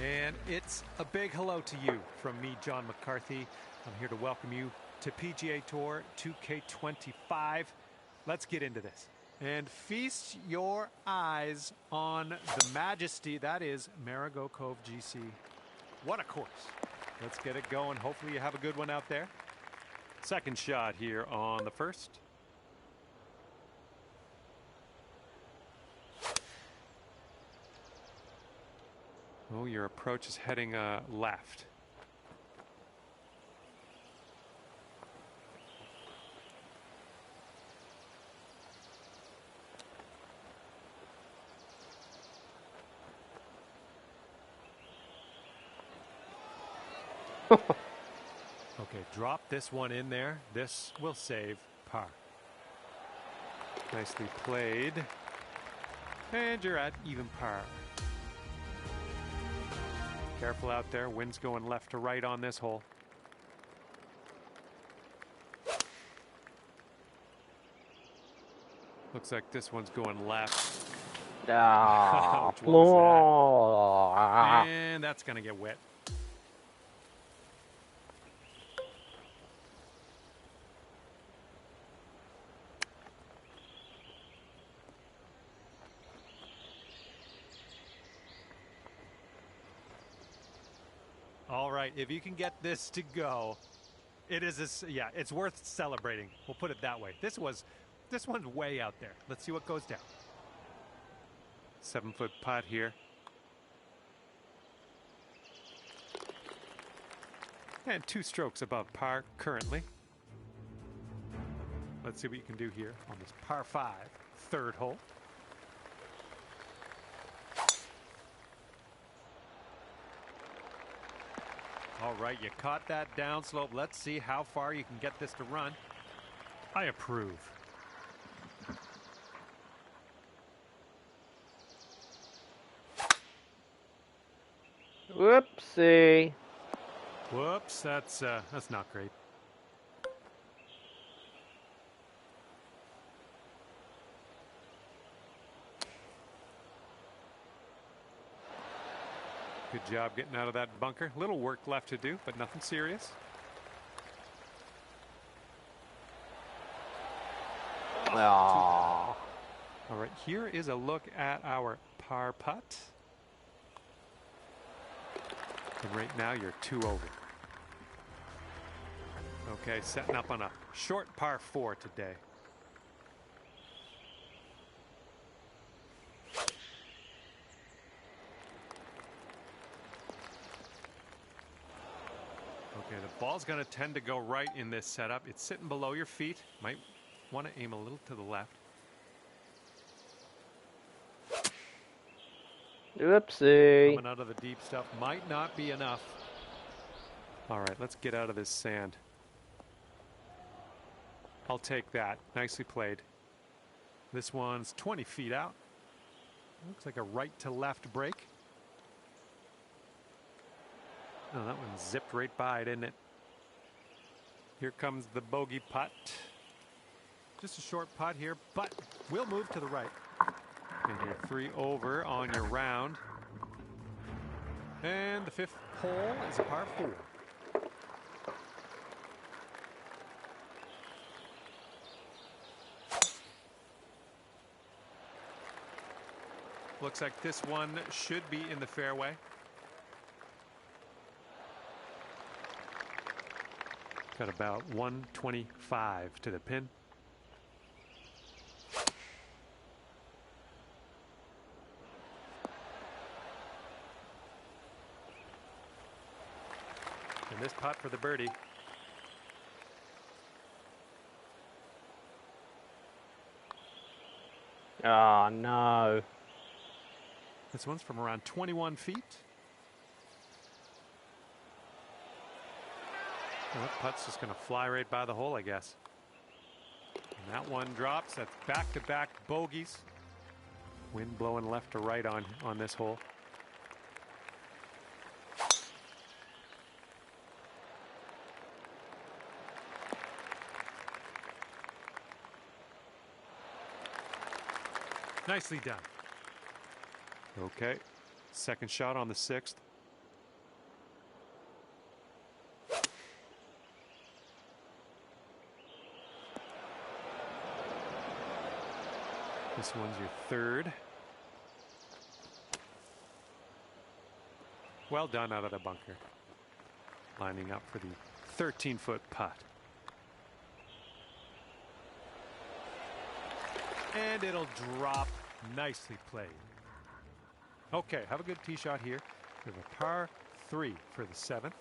And it's a big hello to you from me, John McCarthy. I'm here to welcome you to PGA Tour 2K25. Let's get into this. And feast your eyes on the majesty that is Marigot Cove GC. What a course. Let's get it going. Hopefully you have a good one out there. Second shot here on the first. Oh, your approach is heading left. Okay, drop this one in there. This will save par. Nicely played. And you're at even par. Careful out there. Wind's going left to right on this hole. Looks like this one's going left. That? And that's going to get wet. All right, if you can get this to go, it is yeah, it's worth celebrating. We'll put it that way. This one's way out there. Let's see what goes down. 7-foot putt here. And 2 strokes above par currently. Let's see what you can do here on this par 5, third hole. All right, you caught that downslope. Let's see how far you can get this to run. I approve. Whoopsie. Whoops, that's not great. Good job getting out of that bunker. Little work left to do, but nothing serious. Aww. All right, here is a look at our par putt. And right now you're 2 over. Okay, setting up on a short par 4 today. Okay, the ball's going to tend to go right in this setup. It's sitting below your feet. Might want to aim a little to the left. Oopsie. Coming out of the deep stuff might not be enough. All right, let's get out of this sand. I'll take that. Nicely played. This one's 20 feet out. Looks like a right to left break. Oh, that one zipped right by, didn't it? Here comes the bogey putt. Just a short putt here, but we'll move to the right. And you're 3 over on your round. And the 5th hole is a par 4. Looks like this one should be in the fairway. Got about 125 to the pin. And this putt for the birdie. Oh, no. This one's from around 21 feet. Well, that putt's just going to fly right by the hole, I guess. And that one drops. That's back-to-back bogeys. Wind blowing left to right on this hole. Nicely done. Okay, second shot on the 6th. This one's your 3rd. Well done out of the bunker. Lining up for the 13-foot putt. And it'll drop. Nicely played. Okay, have a good tee shot here. We have a par 3 for the 7th.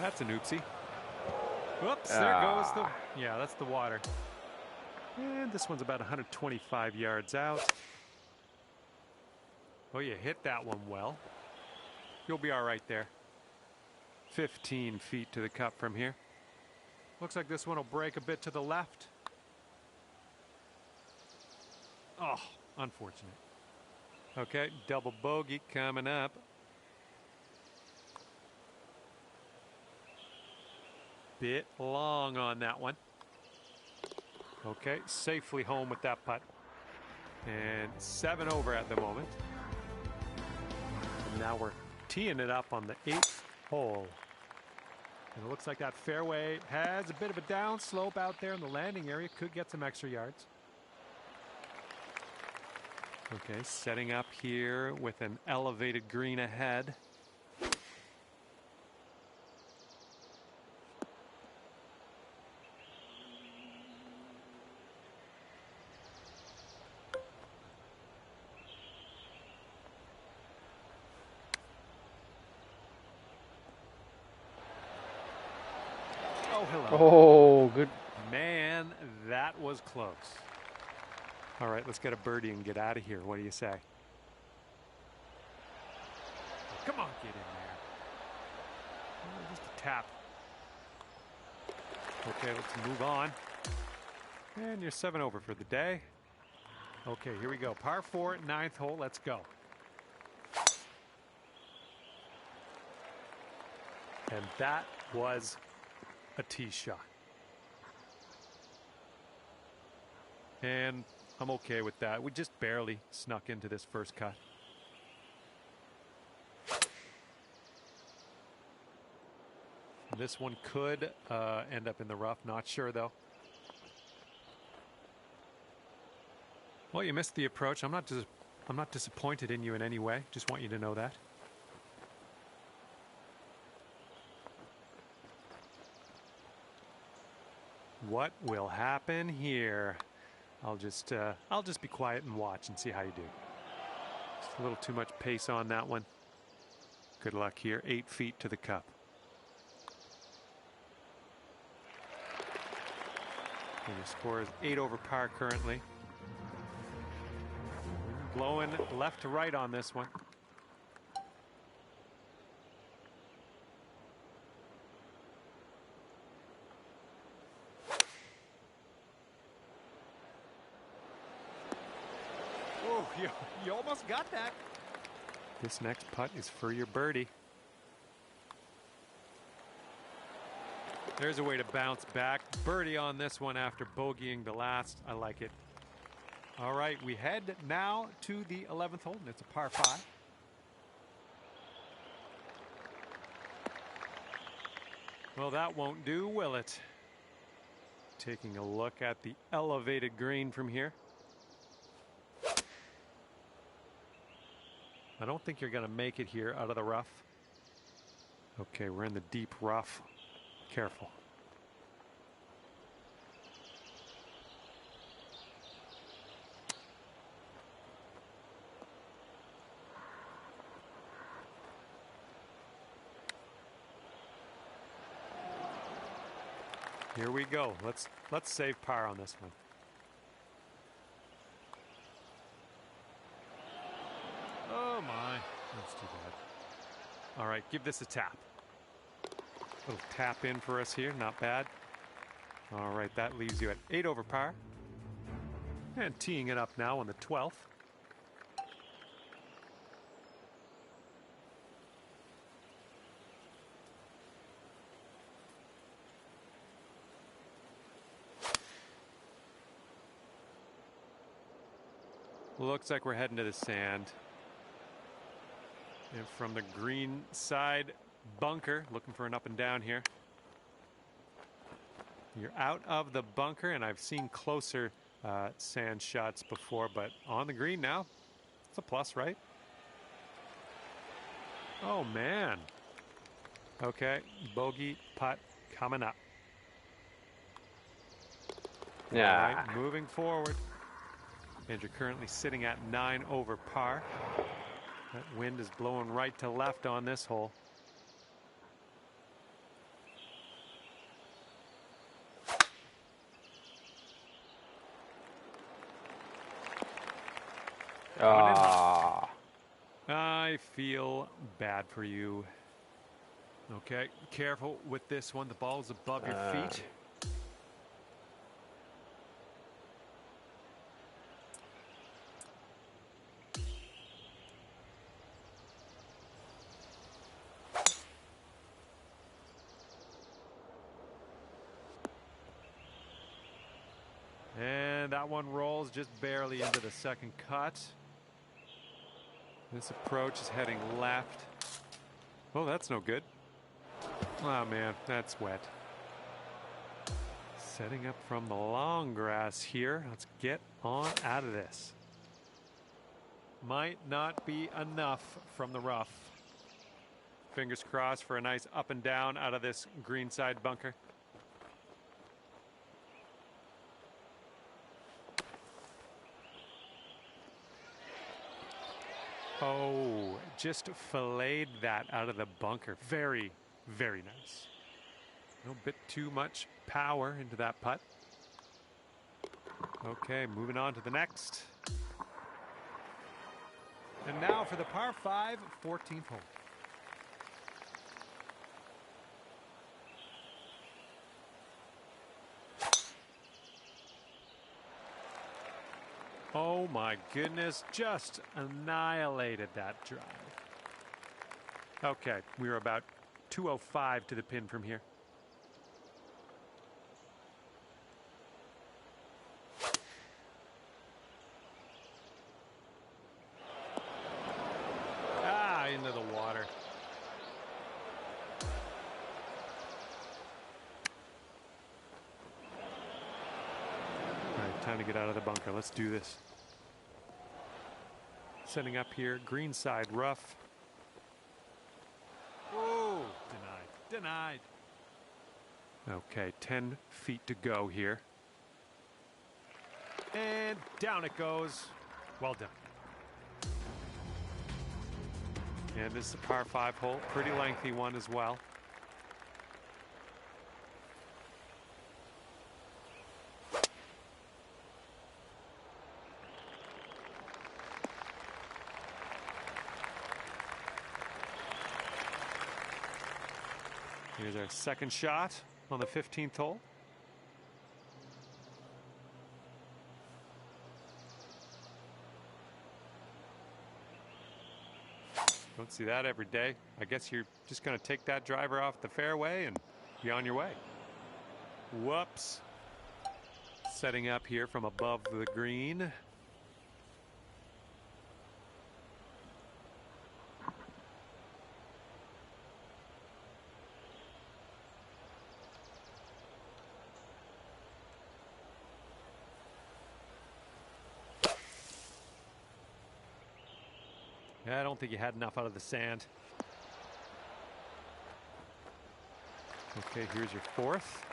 That's an oopsie. Whoops, there goes the... Yeah, that's the water. And this one's about 125 yards out. Oh, you hit that one well. You'll be all right there. 15 feet to the cup from here. Looks like this one will break a bit to the left. Oh, unfortunate. Okay, double bogey coming up. Bit long on that one. Okay, safely home with that putt. And 7 over at the moment. And now we're teeing it up on the 8th hole. And it looks like that fairway has a bit of a down slope out there in the landing area. Could get some extra yards. Okay, setting up here with an elevated green ahead. Oh, good. Man, that was close. All right, let's get a birdie and get out of here. What do you say? Come on, get in there. Oh, just a tap. Okay, let's move on. And you're 7 over for the day. Okay, here we go. Par 4, 9th hole. Let's go. And that was a tee shot. And I'm okay with that. We just barely snuck into this first cut. This one could end up in the rough. Not sure, though. Well, you missed the approach. I'm not disappointed in you in any way. Just want you to know that. What will happen here? I'll just be quiet and watch and see how you do. Just a little too much pace on that one. Good luck here. 8 feet to the cup. And your score is 8 over par currently. Blowing left to right on this one. Oh, you almost got that. This next putt is for your birdie. There's a way to bounce back. Birdie on this one after bogeying the last. I like it. All right, we head now to the 11th hole, and it's a par 5. Well, that won't do, will it? Taking a look at the elevated green from here. I don't think you're going to make it here out of the rough. Okay, we're in the deep rough. Careful. Here we go. Let's save par on this one. Oh my, that's too bad. All right, give this a tap. Little tap in for us here, not bad. All right, that leaves you at 8 over par. And teeing it up now on the 12th. Looks like we're heading to the sand. And from the green side bunker, looking for an up and down here. You're out of the bunker, and I've seen closer sand shots before, but on the green now, it's a plus, right? Oh, man. Okay, bogey putt coming up. Yeah. All right, moving forward. And you're currently sitting at 9 over par. That wind is blowing right to left on this hole. I feel bad for you. Okay, careful with this one. The ball's above your feet. And that one rolls just barely into the second cut. This approach is heading left. Oh, that's no good. Oh, man, that's wet. Setting up from the long grass here. Let's get on out of this. Might not be enough from the rough. Fingers crossed for a nice up and down out of this greenside bunker. Oh, just filleted that out of the bunker. Very, very nice. A bit too much power into that putt. Okay, moving on to the next. And now for the par 5, 14th hole. Oh my goodness, just annihilated that drive. Okay, we were about 205 to the pin from here. Into the water. All right, time to get out of the bunker. Let's do this. Setting up here, green side rough. Oh, denied. Okay, 10 feet to go here. And down it goes. Well done. And this is a par 5 hole, pretty lengthy one as well. Here's our second shot on the 15th hole. Don't see that every day. I guess you're just going to take that driver off the fairway and be on your way. Whoops. Setting up here from above the green. I don't think you had enough out of the sand. Okay, here's your fourth.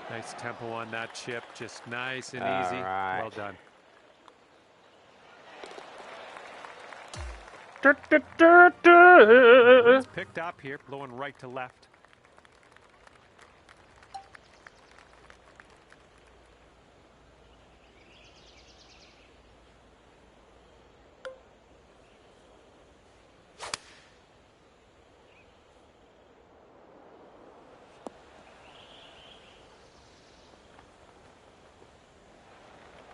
Nice tempo on that chip, just nice and easy. Right. Well done. It's picked up here, blowing right to left.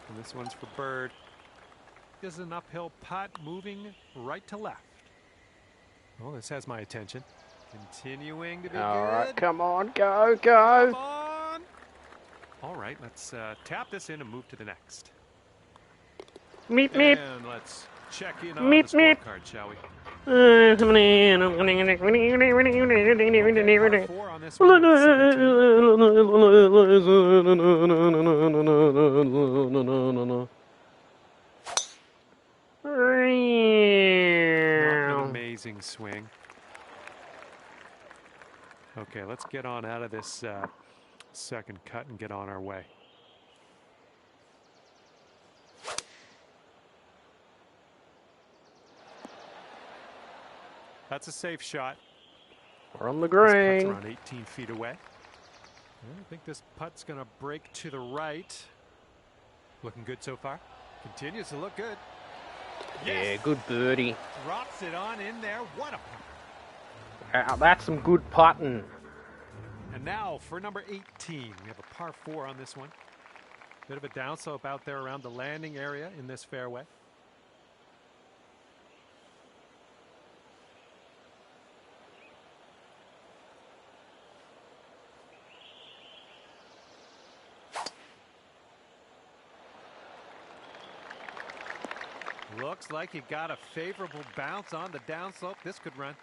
And this one's for Bird. This is an uphill putt moving right to left. Oh, this has my attention. Continuing to be good. All right, come on, go, go. Come on. All right, let's tap this in and move to the next. Meep, meep. And let's check in on the scorecard, shall we? Okay, Par 4 on this one. An amazing swing. Okay, let's get on out of this second cut and get on our way. That's a safe shot. We're on the green. This putt's around 18 feet away. I think this putt's going to break to the right. Looking good so far. Continues to look good. Yes. Yeah, good birdie. Drops it on in there. What a putt. Wow, that's some good putting. And now for number 18. We have a par 4 on this one. Bit of a downslope out there around the landing area in this fairway. Looks like he got a favorable bounce on the downslope. This could run.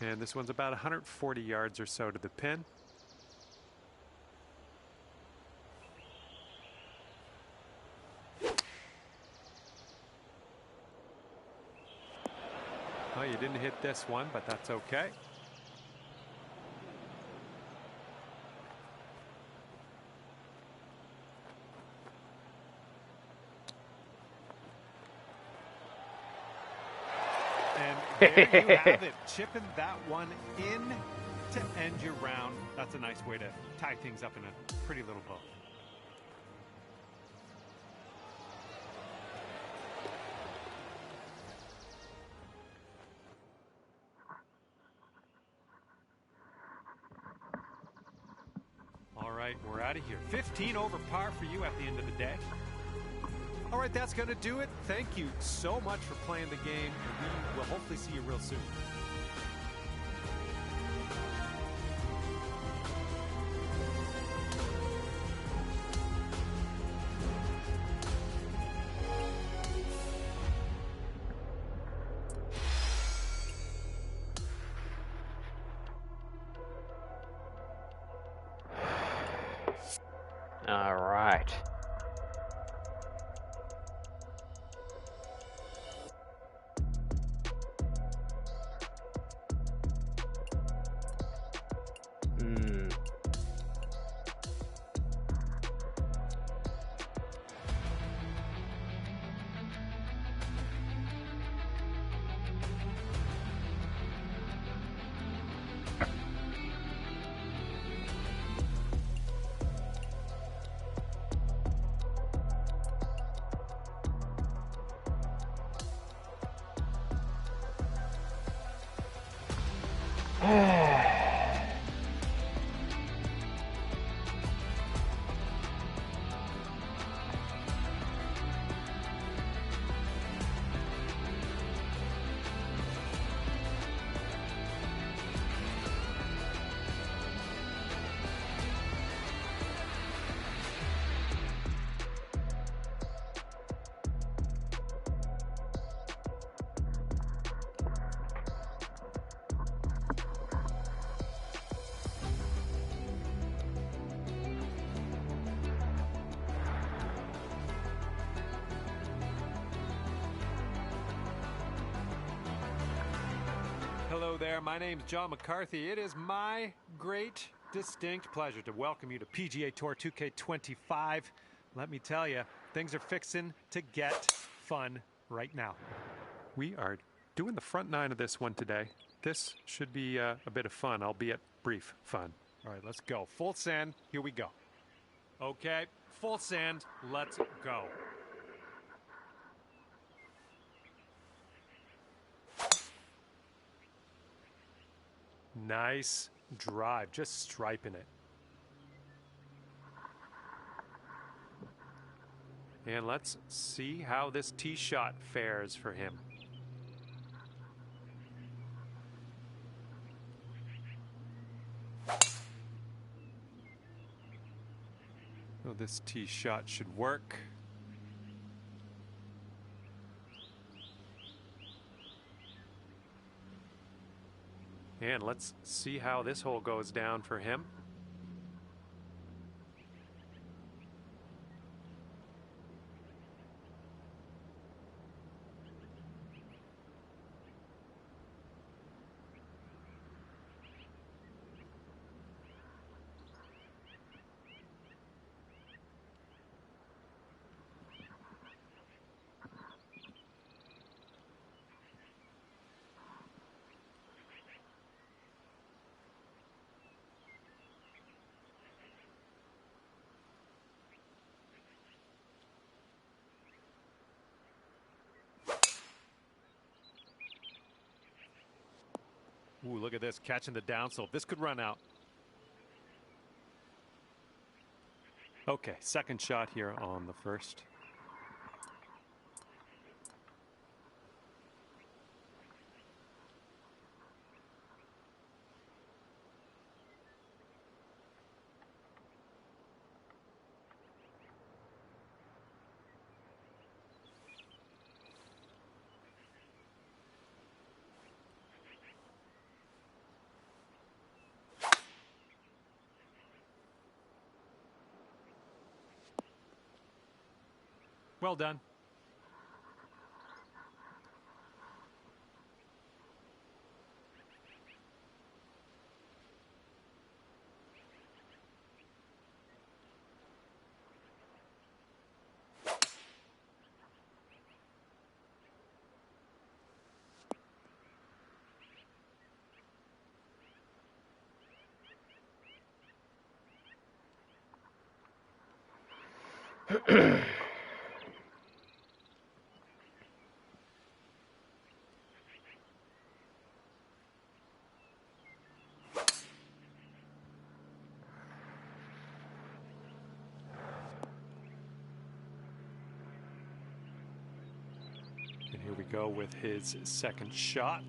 And this one's about 140 yards or so to the pin. Oh, you didn't hit this one, but that's okay. There you have it, chipping that one in to end your round. That's a nice way to tie things up in a pretty little bow. All right, we're out of here. 15 over par for you at the end of the day. All right, that's going to do it. Thank you so much for playing the game, and we will hopefully see you real soon. All right. Hello there, my name's John McCarthy. It is my great, distinct pleasure to welcome you to PGA Tour 2K25. Let me tell you, things are fixing to get fun right now. We are doing the front nine of this one today. This should be a bit of fun, albeit brief fun. All right, let's go. Full send. Here we go. Okay, full send. Let's go. Nice drive, just striping it. And let's see how this tee shot fares for him. Oh, this tee shot should work. And let's see how this hole goes down for him. Ooh, look at this, catching the downslope. This could run out. Okay, second shot here on the first. Well done. And here we go with his second shot.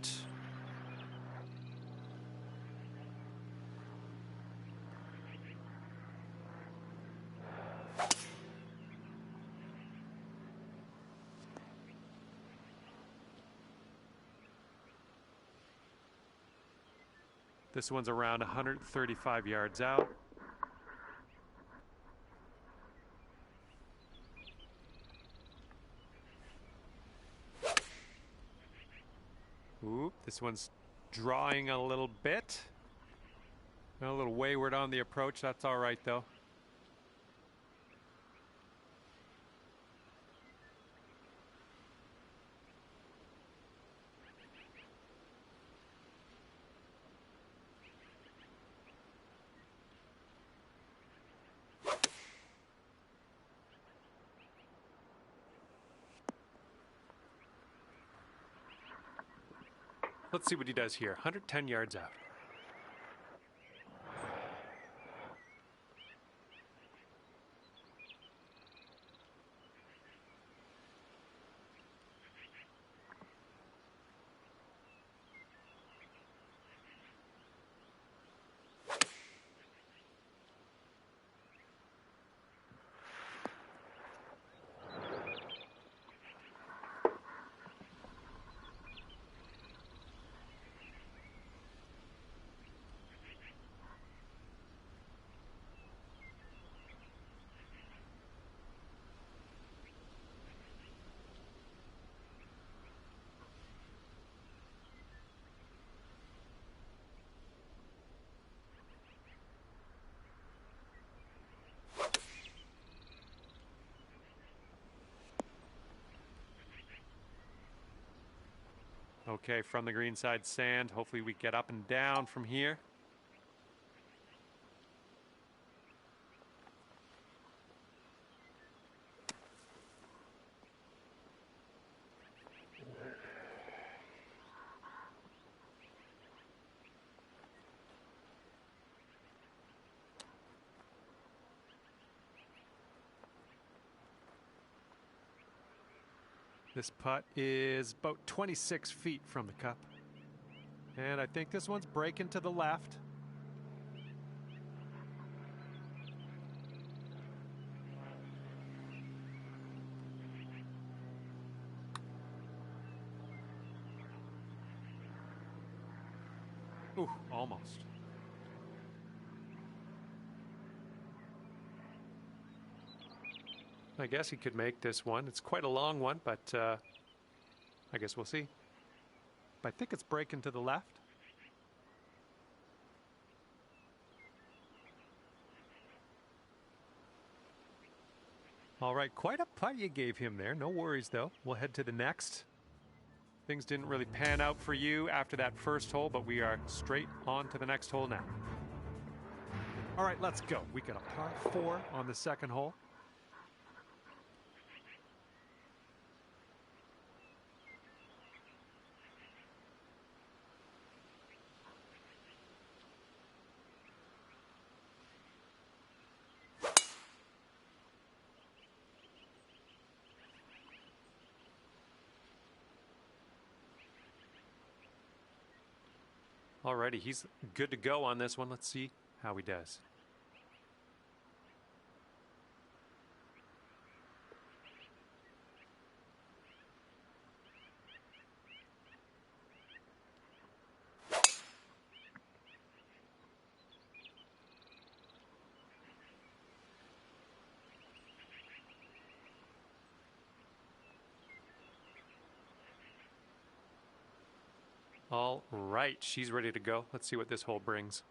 This one's around 135 yards out. Ooh, this one's drawing a little bit. A little wayward on the approach. That's all right, though. Let's see what he does here. 110 yards out. Okay, from the green side sand. Hopefully we get up and down from here. This putt is about 26 feet from the cup. And I think this one's breaking to the left. Ooh, almost. I guess he could make this one. It's quite a long one, but I guess we'll see. But I think it's breaking to the left. All right, quite a putt you gave him there. No worries, though. We'll head to the next. Things didn't really pan out for you after that first hole, but we are straight on to the next hole now. All right, let's go. We got a par 4 on the second hole. Alrighty, he's good to go on this one. Let's see how he does. All right, she's ready to go. Let's see what this hole brings.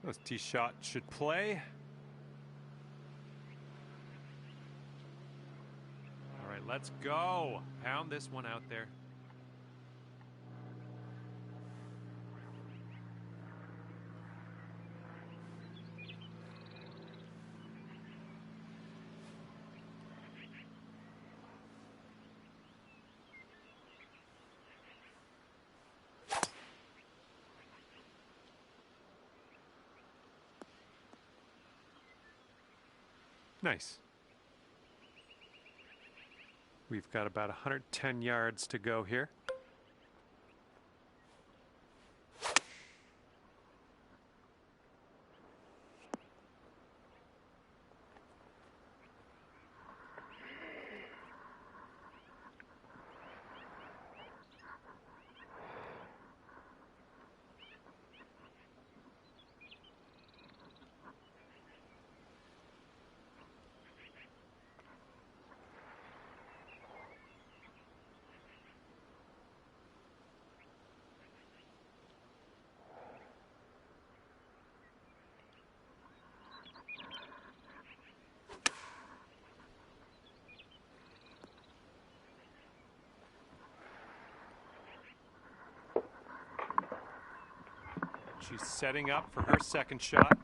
Those tee shot should play. All right, let's go. Pound this one out there. Nice. We've got about 110 yards to go here. She's setting up for her second shot.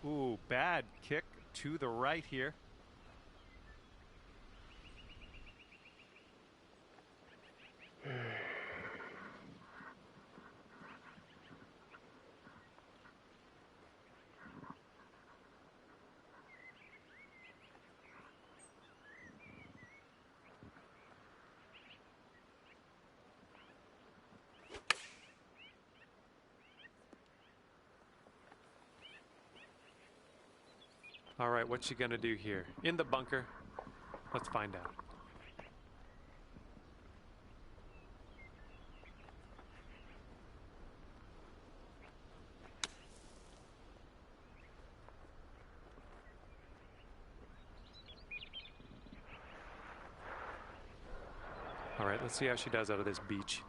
Ooh, bad kick to the right here. All right, what's she going to do here? In the bunker. Let's find out. All right, let's see how she does out of this beach.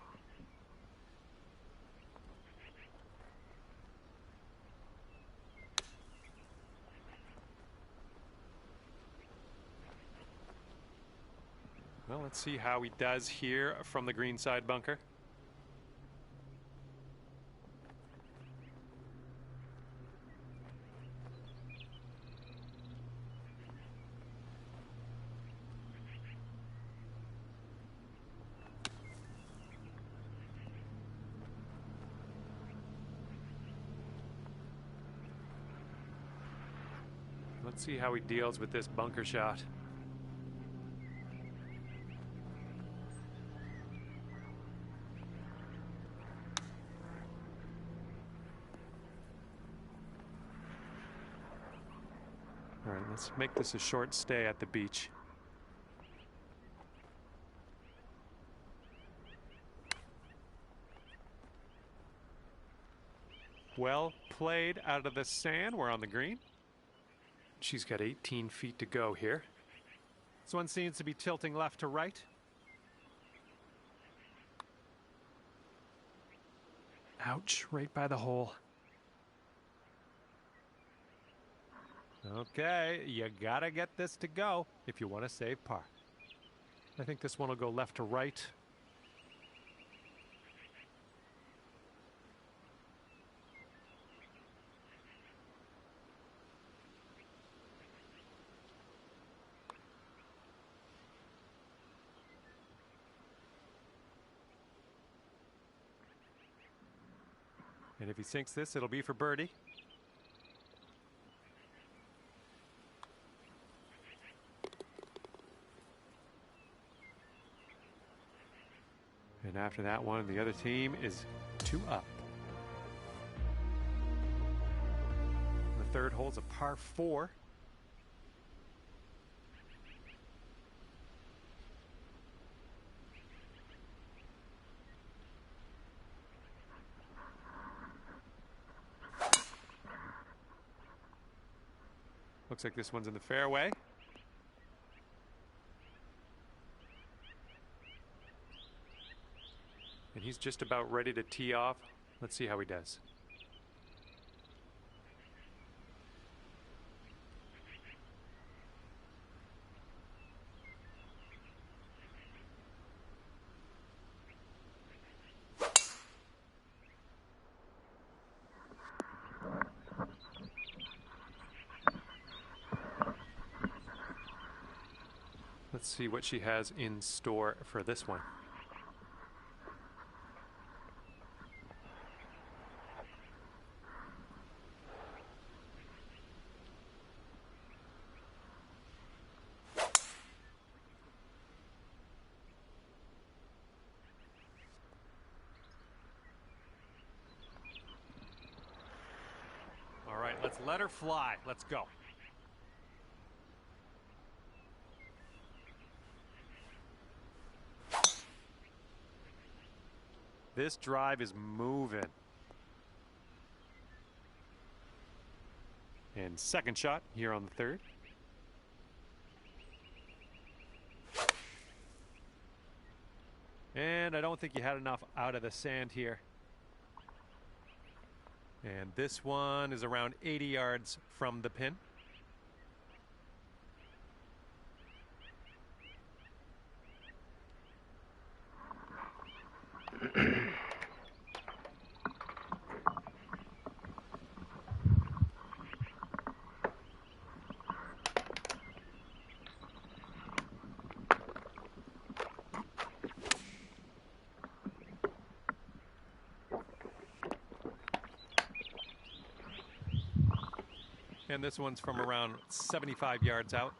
Well, let's see how he does here from the green side bunker. Let's see how he deals with this bunker shot. All right, let's make this a short stay at the beach. Well played out of the sand. We're on the green. She's got 18 feet to go here. This one seems to be tilting left to right. Ouch, right by the hole. Okay, you gotta get this to go if you want to save par. I think this one will go left to right. And if he sinks this, it'll be for birdie. And after that one, the other team is 2 up. The third hole's a par 4. Looks like this one's in the fairway. And he's just about ready to tee off. Let's see how he does. Let's see what she has in store for this one. All right, let's let her fly. Let's go. This drive is moving. And second shot here on the third. And I don't think you had enough out of the sand here. And this one is around 80 yards from the pin. And this one's from around 75 yards out.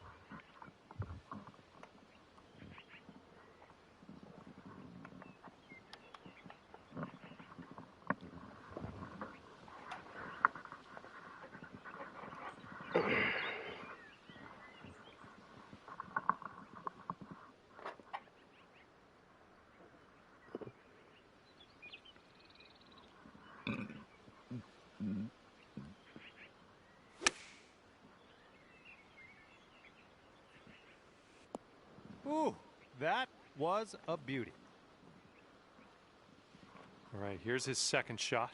That was a beauty. All right, here's his second shot.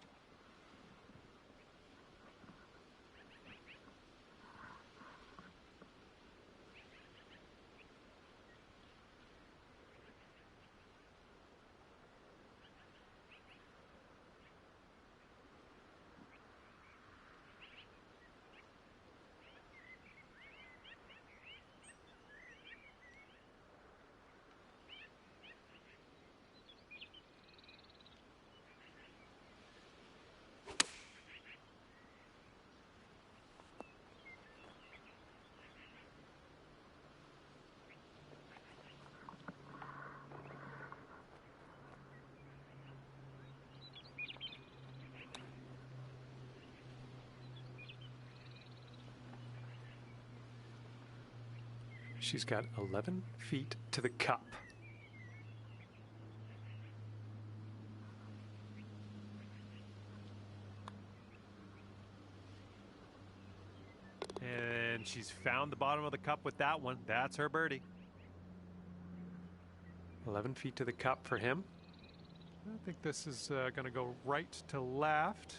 She's got 11 feet to the cup. And she's found the bottom of the cup with that one. That's her birdie. 11 feet to the cup for him. I think this is going to go right to left.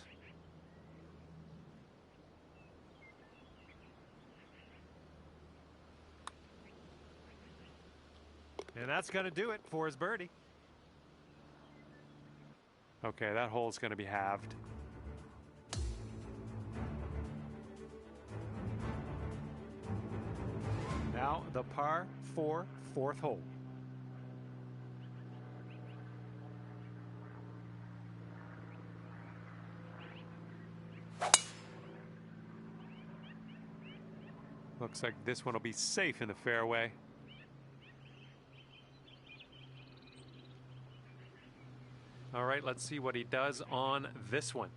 And that's going to do it for his birdie. Okay, that hole's going to be halved. Now the par 4 fourth hole. Looks like this one will be safe in the fairway. All right, let's see what he does on this one.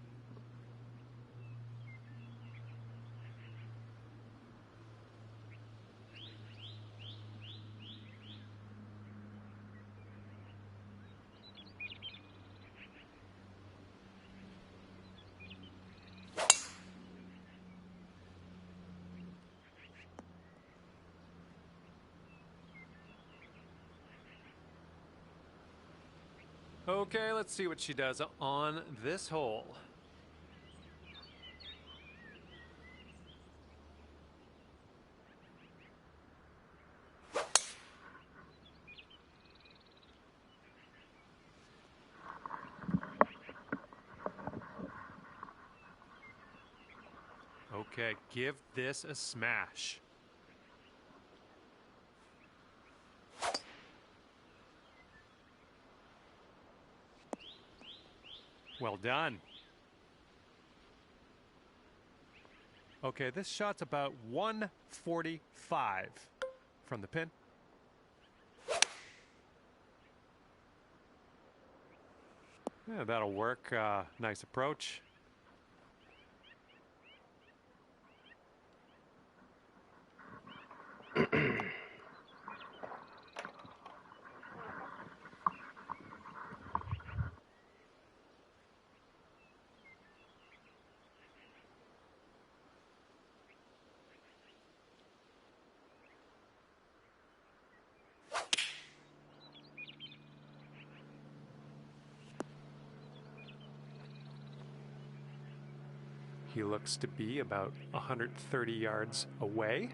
Okay, let's see what she does on this hole. Okay, give this a smash. Well done. Okay, this shot's about 145 from the pin. Yeah, that'll work. Nice approach. He looks to be about 130 yards away.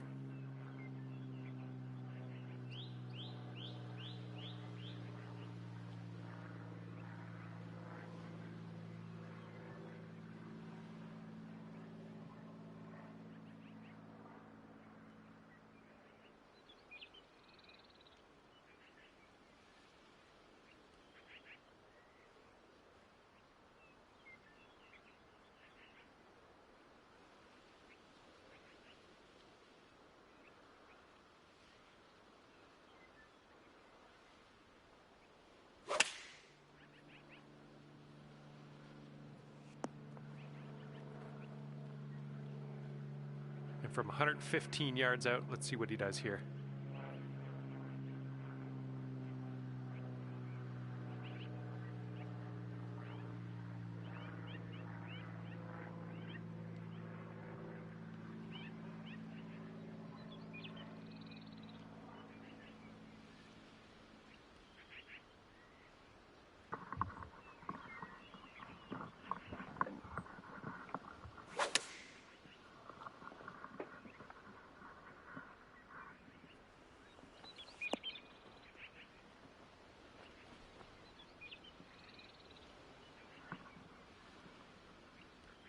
And from 115 yards out, let's see what he does here.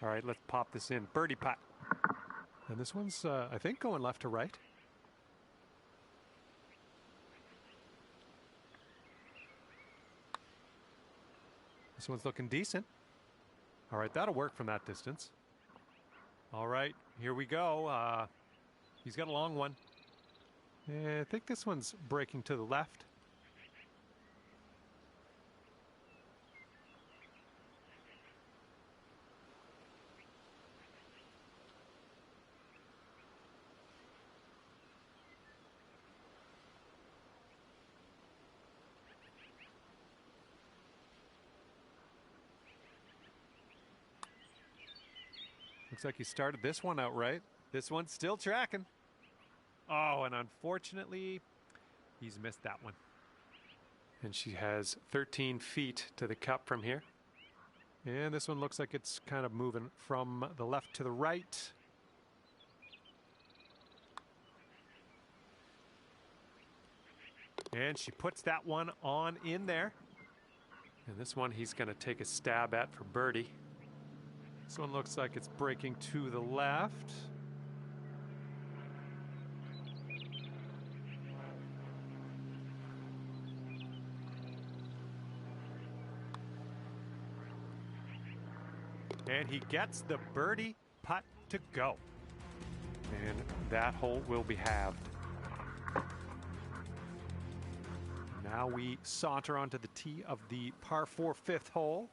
All right, let's pop this in. Birdie putt. And this one's, I think, going left to right. This one's looking decent. All right, that'll work from that distance. All right, here we go. He's got a long one. Yeah, I think this one's breaking to the left. Looks like he started this one out right. This one's still tracking. Oh, and unfortunately, he's missed that one. And she has 13 feet to the cup from here. And this one looks like it's kind of moving from the left to the right. And she puts that one on in there. And this one he's going to take a stab at for birdie. This one looks like it's breaking to the left. And he gets the birdie putt to go. And that hole will be halved. Now we saunter onto the tee of the par 4 fifth hole.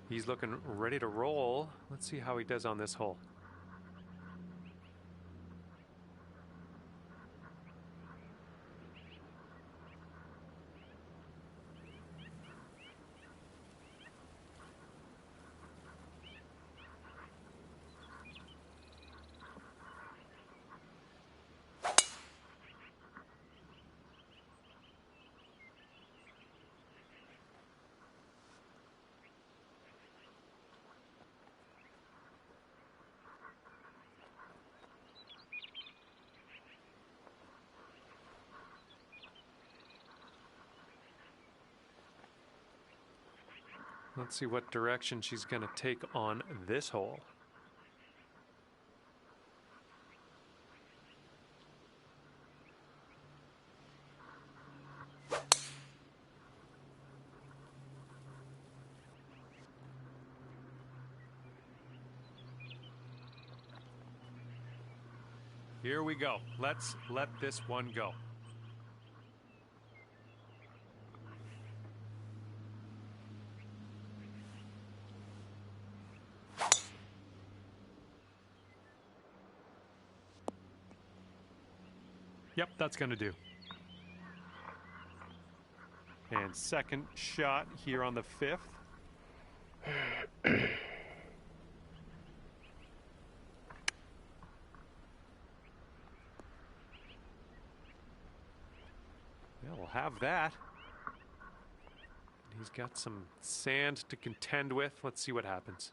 He's looking ready to roll. Let's see how he does on this hole. Let's see what direction she's going to take on this hole. Here we go. Let's let this one go. Yep, that's going to do. And second shot here on the fifth. Yeah, we'll have that. He's got some sand to contend with. Let's see what happens.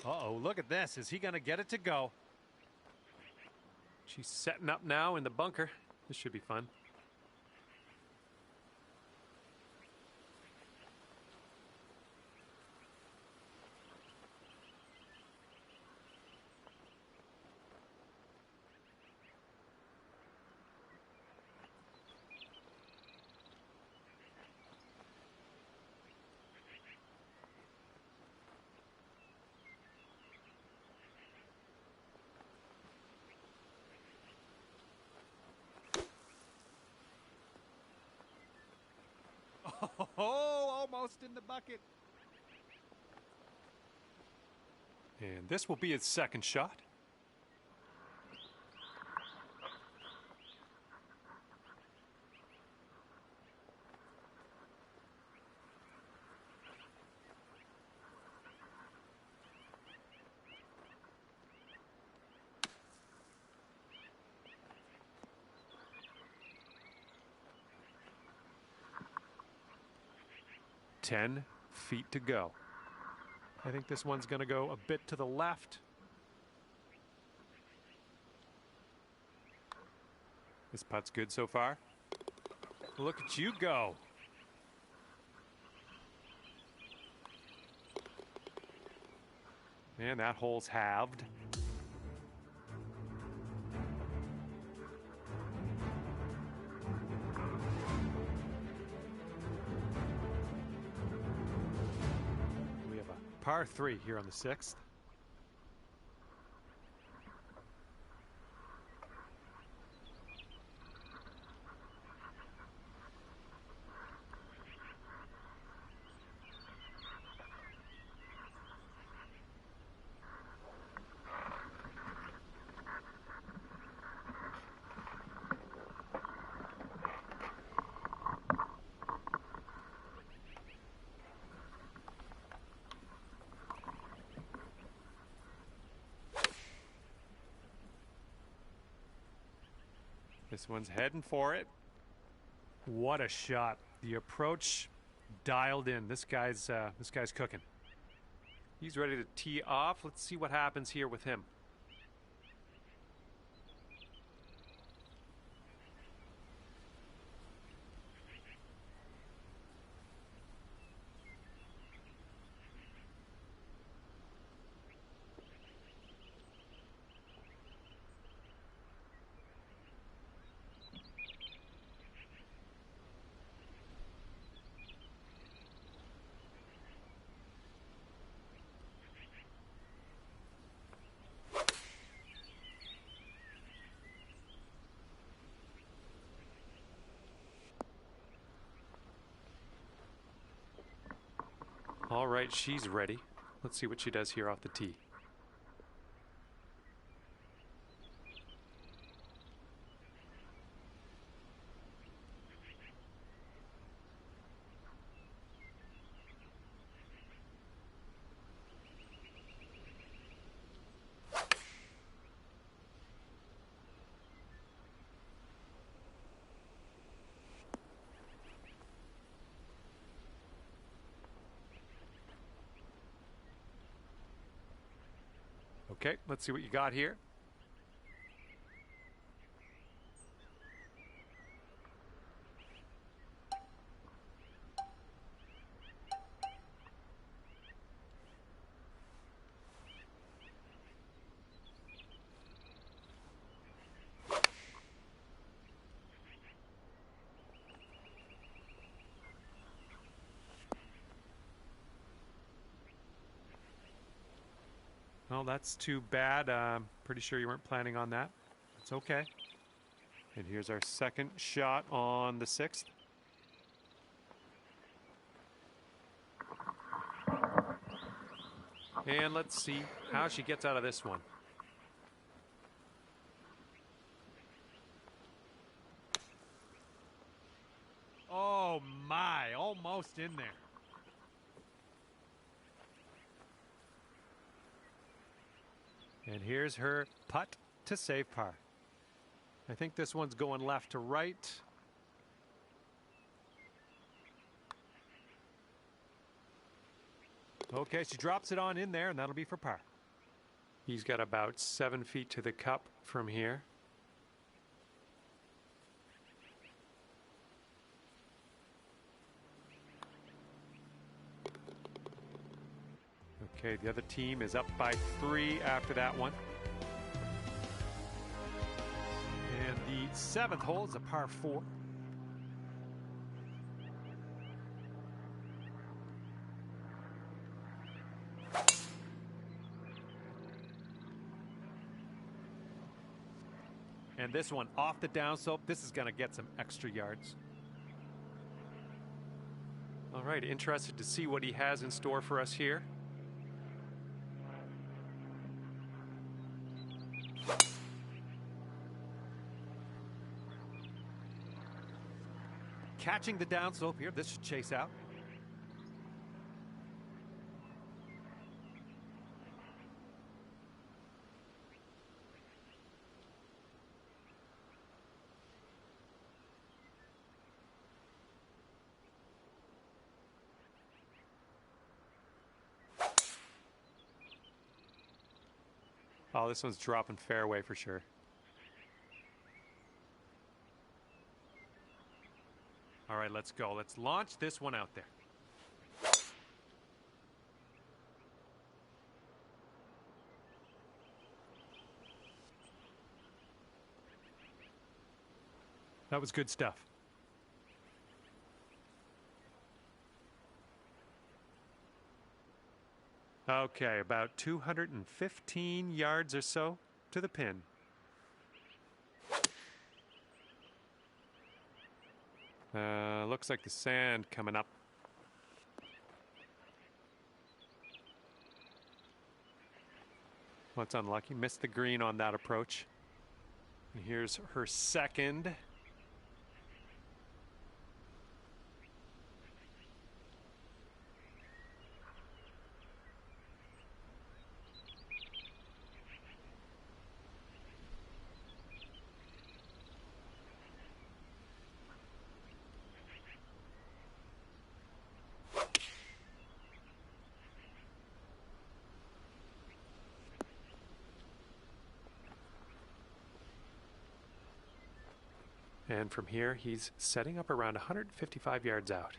Uh-oh, look at this. Is he going to get it to go? She's setting up now in the bunker. This should be fun. almost in the bucket. And this will be his second shot. Ten feet to go. I think this one's going to go a bit to the left. This putt's good so far. Look at you go. And that hole's halved. We have a par 3 here on the 6th. This one's heading for it. What a shot. The approach dialed in. This guy's cooking. He's ready to tee off. Let's see what happens here with him. All right, she's ready. Let's see what she does here off the tee. Okay, let's see what you got here. Well, that's too bad. Pretty sure you weren't planning on that. It's okay. And here's our second shot on the 6th. And let's see how she gets out of this one. Oh my, almost in there. And here's her putt to save par. I think this one's going left to right. Okay, she drops it on in there, and that'll be for par. He's got about 7 feet to the cup from here. Okay, the other team is up by 3 after that one. And the 7th hole is a par 4. And this one off the downslope. This is going to get some extra yards. All right, interested to see what he has in store for us here. Catching the downslope here. This should chase out. Oh, this one's dropping fairway for sure. All right, let's go. Let's launch this one out there. That was good stuff. Okay, about 215 yards or so to the pin. Looks like the sand coming up. Well, it's unlucky. Missed the green on that approach. And here's her second. And from here, he's setting up around 155 yards out.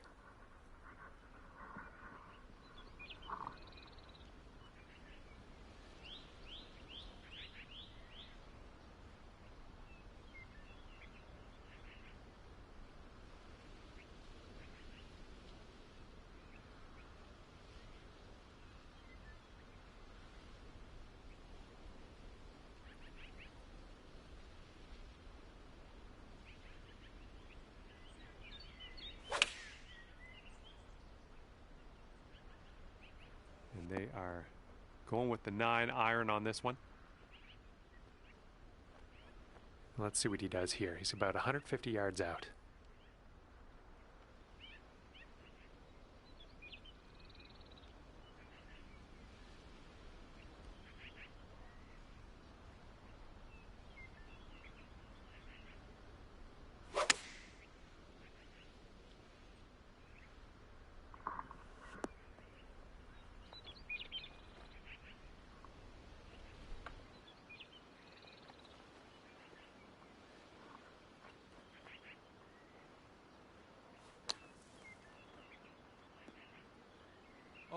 They are going with the 9-iron on this one. Let's see what he does here. He's about 150 yards out.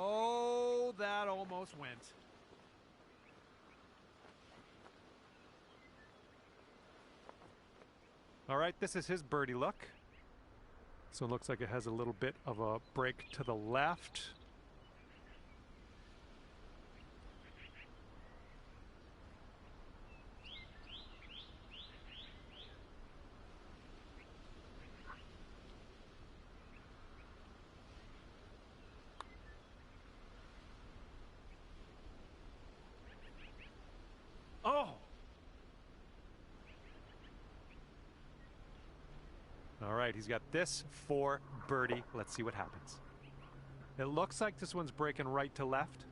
Oh, that almost went. All right, this is his birdie look. So it looks like it has a little bit of a break to the left. Oh! All right, he's got this for birdie. Let's see what happens. It looks like this one's breaking right to left.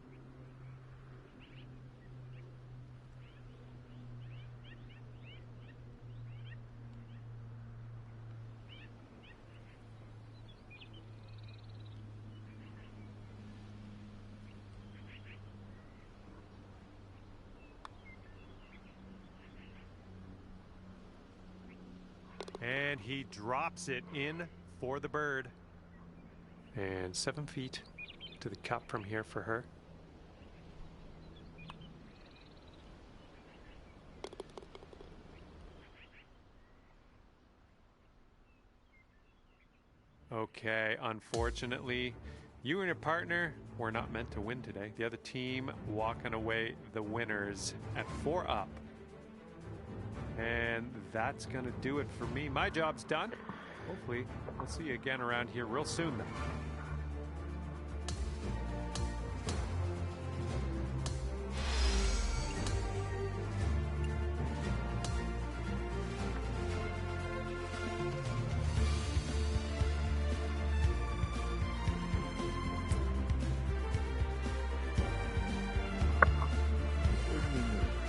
And he drops it in for the bird. And 7 feet to the cup from here for her. Okay, unfortunately, you and your partner were not meant to win today. The other team walking away the winners at 4 up. And that's going to do it for me. My job's done. Hopefully, we'll see you again around here real soon, then.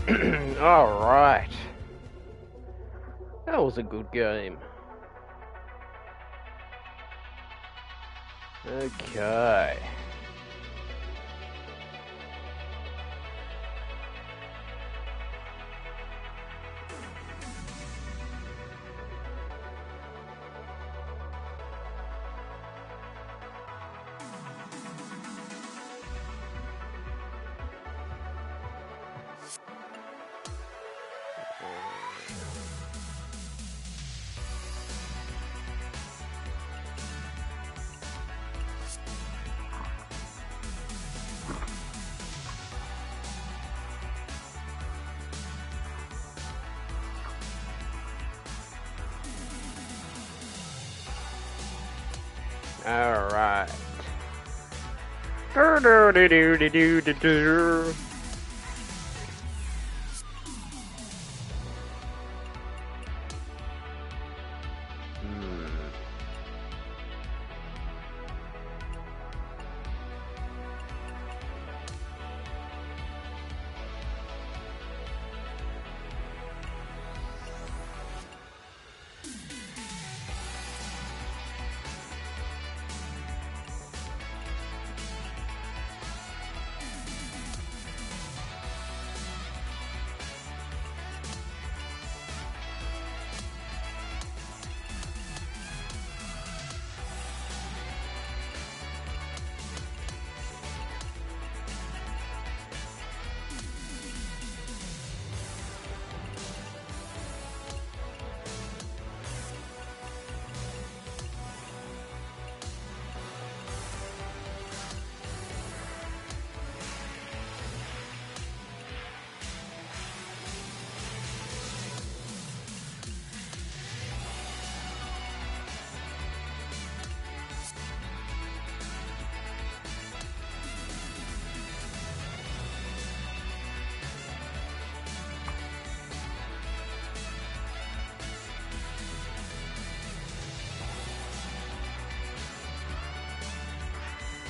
Alright. That was a good game. Okay. All right.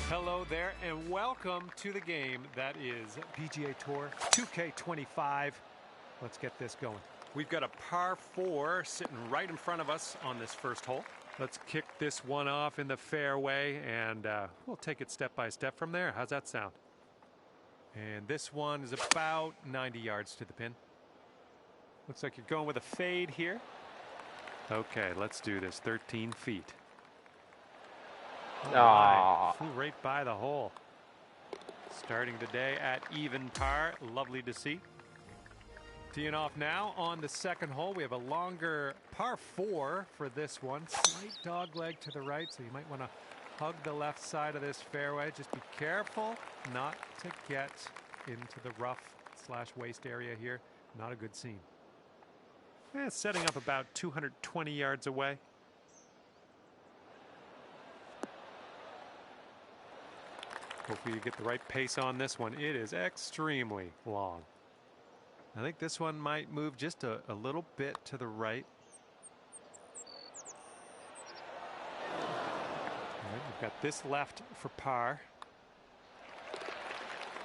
Hello there and welcome to the game that is PGA Tour 2K25. Let's get this going. We've got a par 4 sitting right in front of us on this first hole. Let's kick this one off in the fairway and we'll take it step by step from there. How's that sound? And this one is about 90 yards to the pin. Looks like you're going with a fade here. Okay, let's do this. 13 feet. Oh, flew right by the hole. Starting today at even par. Lovely to see. Teeing off now on the second hole. We have a longer par 4 for this one. Slight dog leg to the right, so you might want to hug the left side of this fairway. Just be careful not to get into the rough/waste area here. Not a good scene. Setting up about 220 yards away. Hopefully you get the right pace on this one. It is extremely long. I think this one might move just a little bit to the right. All right, we've got this left for par.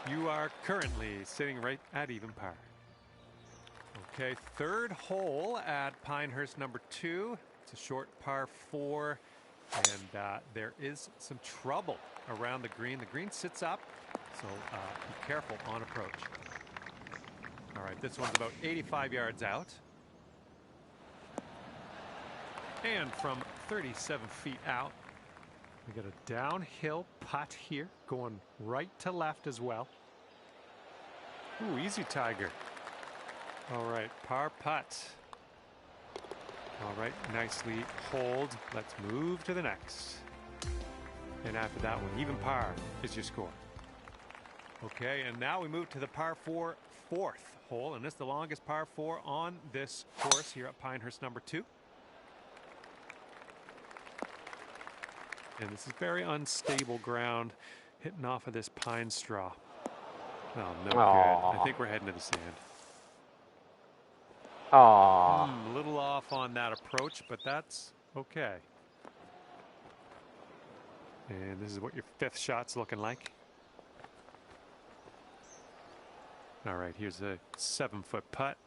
You are currently sitting right at even par. Okay, third hole at Pinehurst number 2. It's a short par 4. And there is some trouble around the green. The green sits up, so be careful on approach. All right, this one's about 85 yards out. And from 37 feet out, we got a downhill putt here, going right to left as well. Ooh, easy, Tiger. All right, par putt. All right, nicely hold. Let's move to the next. And after that one, even par is your score. Okay, and now we move to the par 4 fourth hole, and this is the longest par 4 on this course here at Pinehurst number 2. And this is very unstable ground, hitting off of this pine straw. Oh, no good. I think we're heading to the sand. A little off on that approach, but that's okay. And this is what your 5th shot's looking like. All right, here's a 7-foot putt.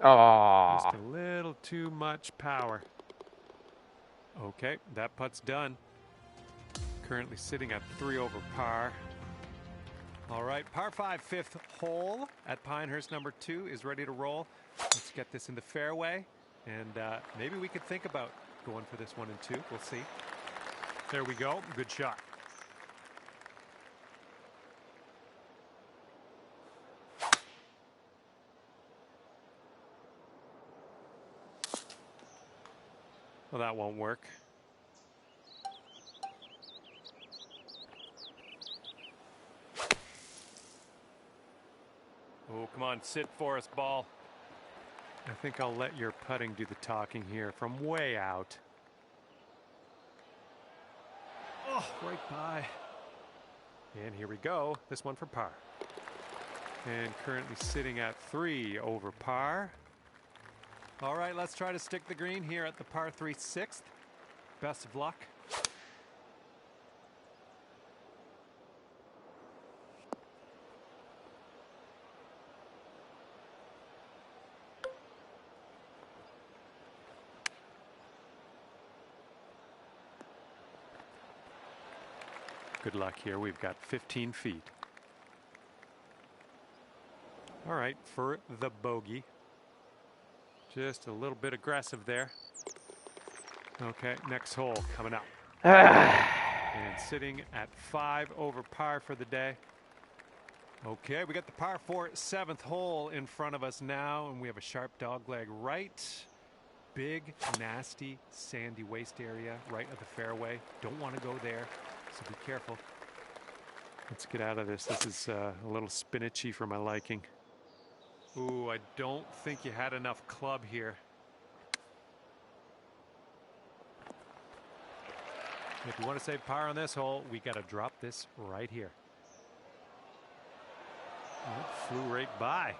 Oh. Just a little too much power. Okay, that putt's done. Currently sitting at 3 over par. All right, par 5, 5th hole at Pinehurst number 2 is ready to roll. Let's get this in the fairway, and maybe we could think about going for this 1 and 2. We'll see. There we go. Good shot. Well, that won't work. Oh, come on, sit for us, ball. I think I'll let your putting do the talking here from way out. Oh, right by. And here we go. This one for par. And currently sitting at 3 over par. All right, let's try to stick the green here at the par 3 6th. Best of luck. Good luck here. We've got 15 feet. All right, for the bogey. Just a little bit aggressive there. Okay, next hole coming up. And sitting at 5 over par for the day. Okay, we got the par 4 7th hole in front of us now, and we have a sharp dog leg right. Big, nasty, sandy waste area right of the fairway. Don't want to go there, so be careful. Let's get out of this. This is a little spinachy for my liking. Ooh, I don't think you had enough club here. If you want to save par on this hole, we got to drop this right here. Oh, it flew right by.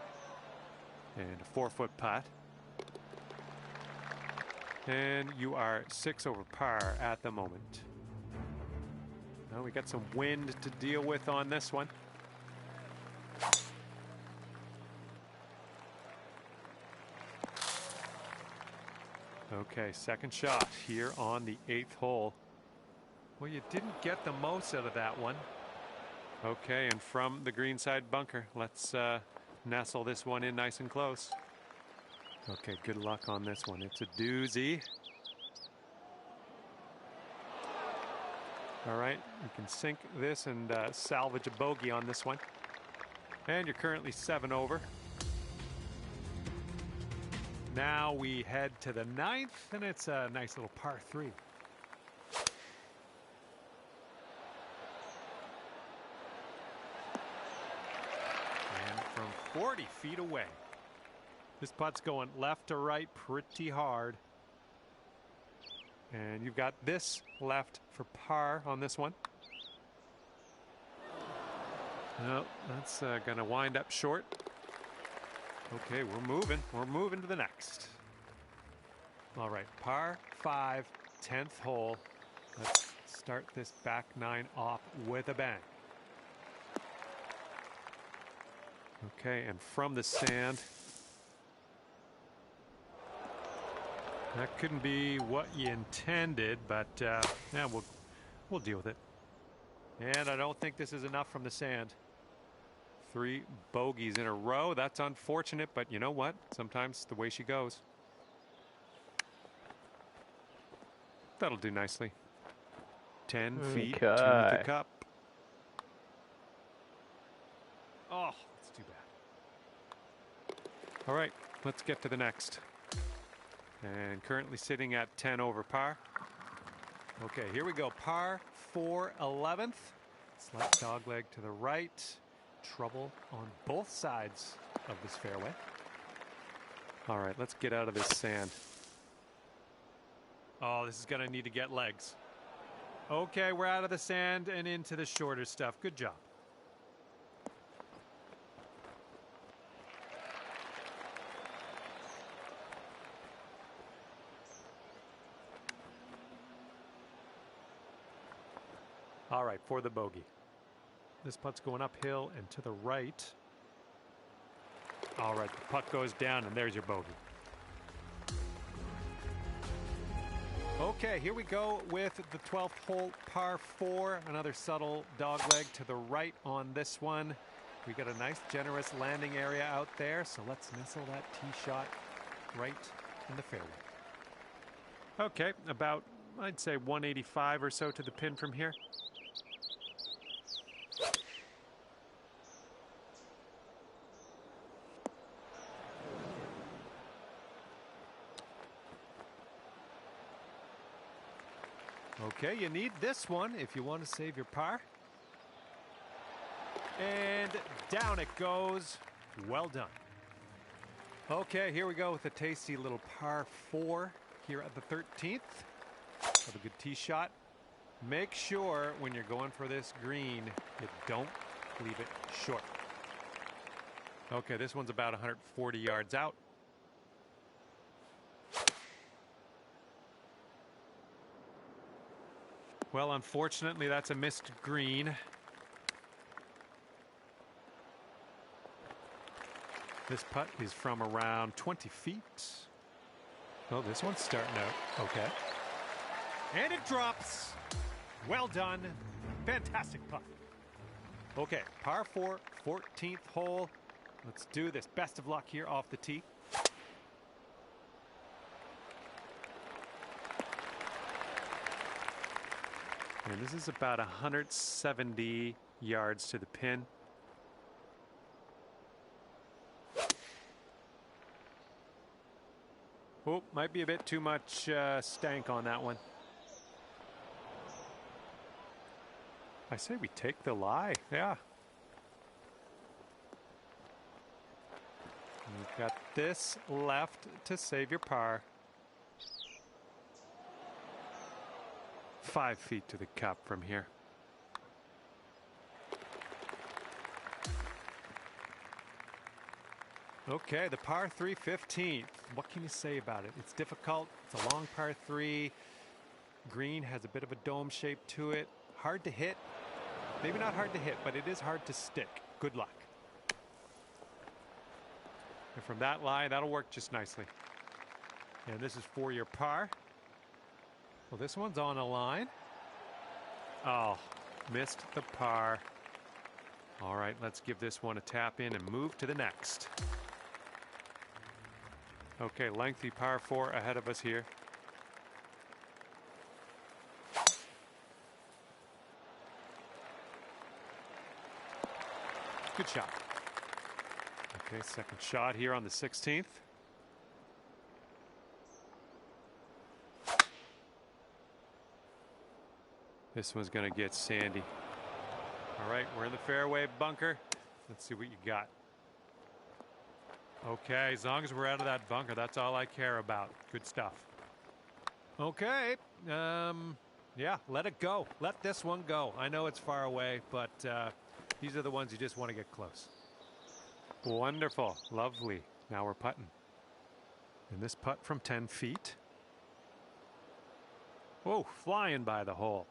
And a 4-foot putt. And you are 6 over par at the moment. Now we got some wind to deal with on this one. Okay, second shot here on the 8th hole. Well, you didn't get the most out of that one. Okay, and from the greenside bunker, let's nestle this one in nice and close. Okay, good luck on this one. It's a doozy. All right, you can sink this and salvage a bogey on this one. And you're currently 7 over. Now we head to the 9th, and it's a nice little par 3. And from 40 feet away. This putt's going left to right pretty hard. And you've got this left for par on this one. No, that's going to wind up short. Okay, we're moving. We're moving to the next. All right, par 5, 10th hole. Let's start this back 9 off with a bang. Okay, and from the sand. That couldn't be what you intended, but yeah, we'll deal with it. And I don't think this is enough from the sand. 3 bogeys in a row. That's unfortunate, but you know what? Sometimes the way she goes. That'll do nicely. 10 feet to the cup. Oh, that's too bad. All right, let's get to the next. And currently sitting at 10 over par. Okay, here we go. Par 4 11th. Slight dogleg to the right. Trouble on both sides of this fairway. All right, let's get out of this sand. Oh, this is going to need to get legs. Okay, we're out of the sand and into the shorter stuff. Good job. All right, for the bogey. This putt's going uphill and to the right. All right, the putt goes down, and there's your bogey. Okay, here we go with the 12th hole, par 4. Another subtle dogleg to the right on this one. We got a nice, generous landing area out there, so let's nestle that tee shot right in the fairway. Okay, about, I'd say 185 or so to the pin from here. Okay, you need this one if you want to save your par. And down it goes. Well done. Okay, here we go with a tasty little par 4 here at the 13th. Have a good tee shot. Make sure when you're going for this green, you don't leave it short. Okay, this one's about 140 yards out. Well, unfortunately, that's a missed green. This putt is from around 20 feet. Oh, this one's starting out okay. And it drops. Well done. Fantastic putt. Okay, par 4, 14th hole. Let's do this. Best of luck here off the tee. And this is about 170 yards to the pin. Oh, might be a bit too much stank on that one. I say we take the lie. Yeah. You've got this left to save your par. 5 feet to the cup from here. Okay, the par 3 15th. What can you say about it? It's difficult. It's a long par 3. Green has a bit of a dome shape to it. Hard to hit. Maybe not hard to hit, but it is hard to stick. Good luck. And from that lie, that'll work just nicely. And this is for your par. Well, this one's on a line. Oh, missed the par. All right, let's give this one a tap in and move to the next. Okay, lengthy par 4 ahead of us here. Good shot. Okay, second shot here on the 16th. This one's going to get sandy. All right, we're in the fairway bunker. Let's see what you got. Okay, as long as we're out of that bunker, that's all I care about. Good stuff. Okay, yeah, let it go. Let this one go. I know it's far away, but these are the ones you just want to get close. Wonderful, lovely. Now we're putting. And this putt from 10 feet. Oh, flying by the hole.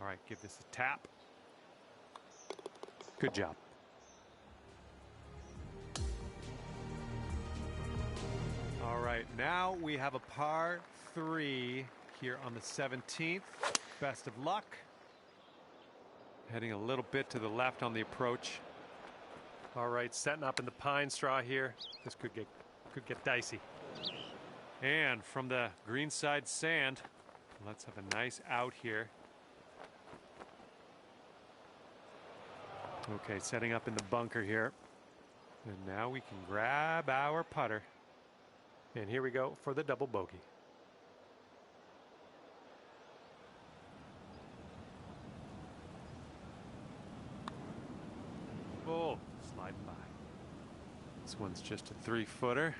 All right, give this a tap. Good job. All right, now we have a par 3 here on the 17th. Best of luck. Heading a little bit to the left on the approach. All right, setting up in the pine straw here. This could get dicey. And from the greenside sand, let's have a nice out here. Okay, setting up in the bunker here. And now we can grab our putter. And here we go for the double bogey. Oh, sliding by. This one's just a 3-footer.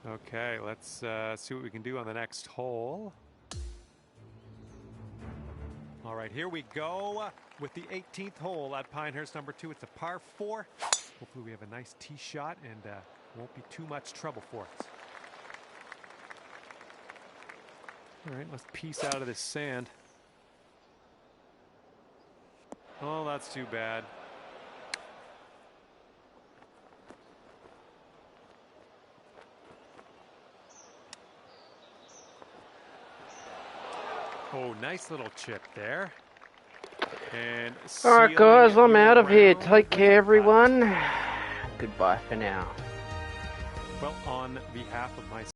Okay, let's see what we can do on the next hole. All right, here we go with the 18th hole at Pinehurst number 2. It's a par 4. Hopefully we have a nice tee shot and won't be too much trouble for us. All right, let's piece out of this sand. Oh, that's too bad. Oh, nice little chip there. And alright guys, I'm out of here. Take care everyone. Goodbye for now. Well, on behalf of my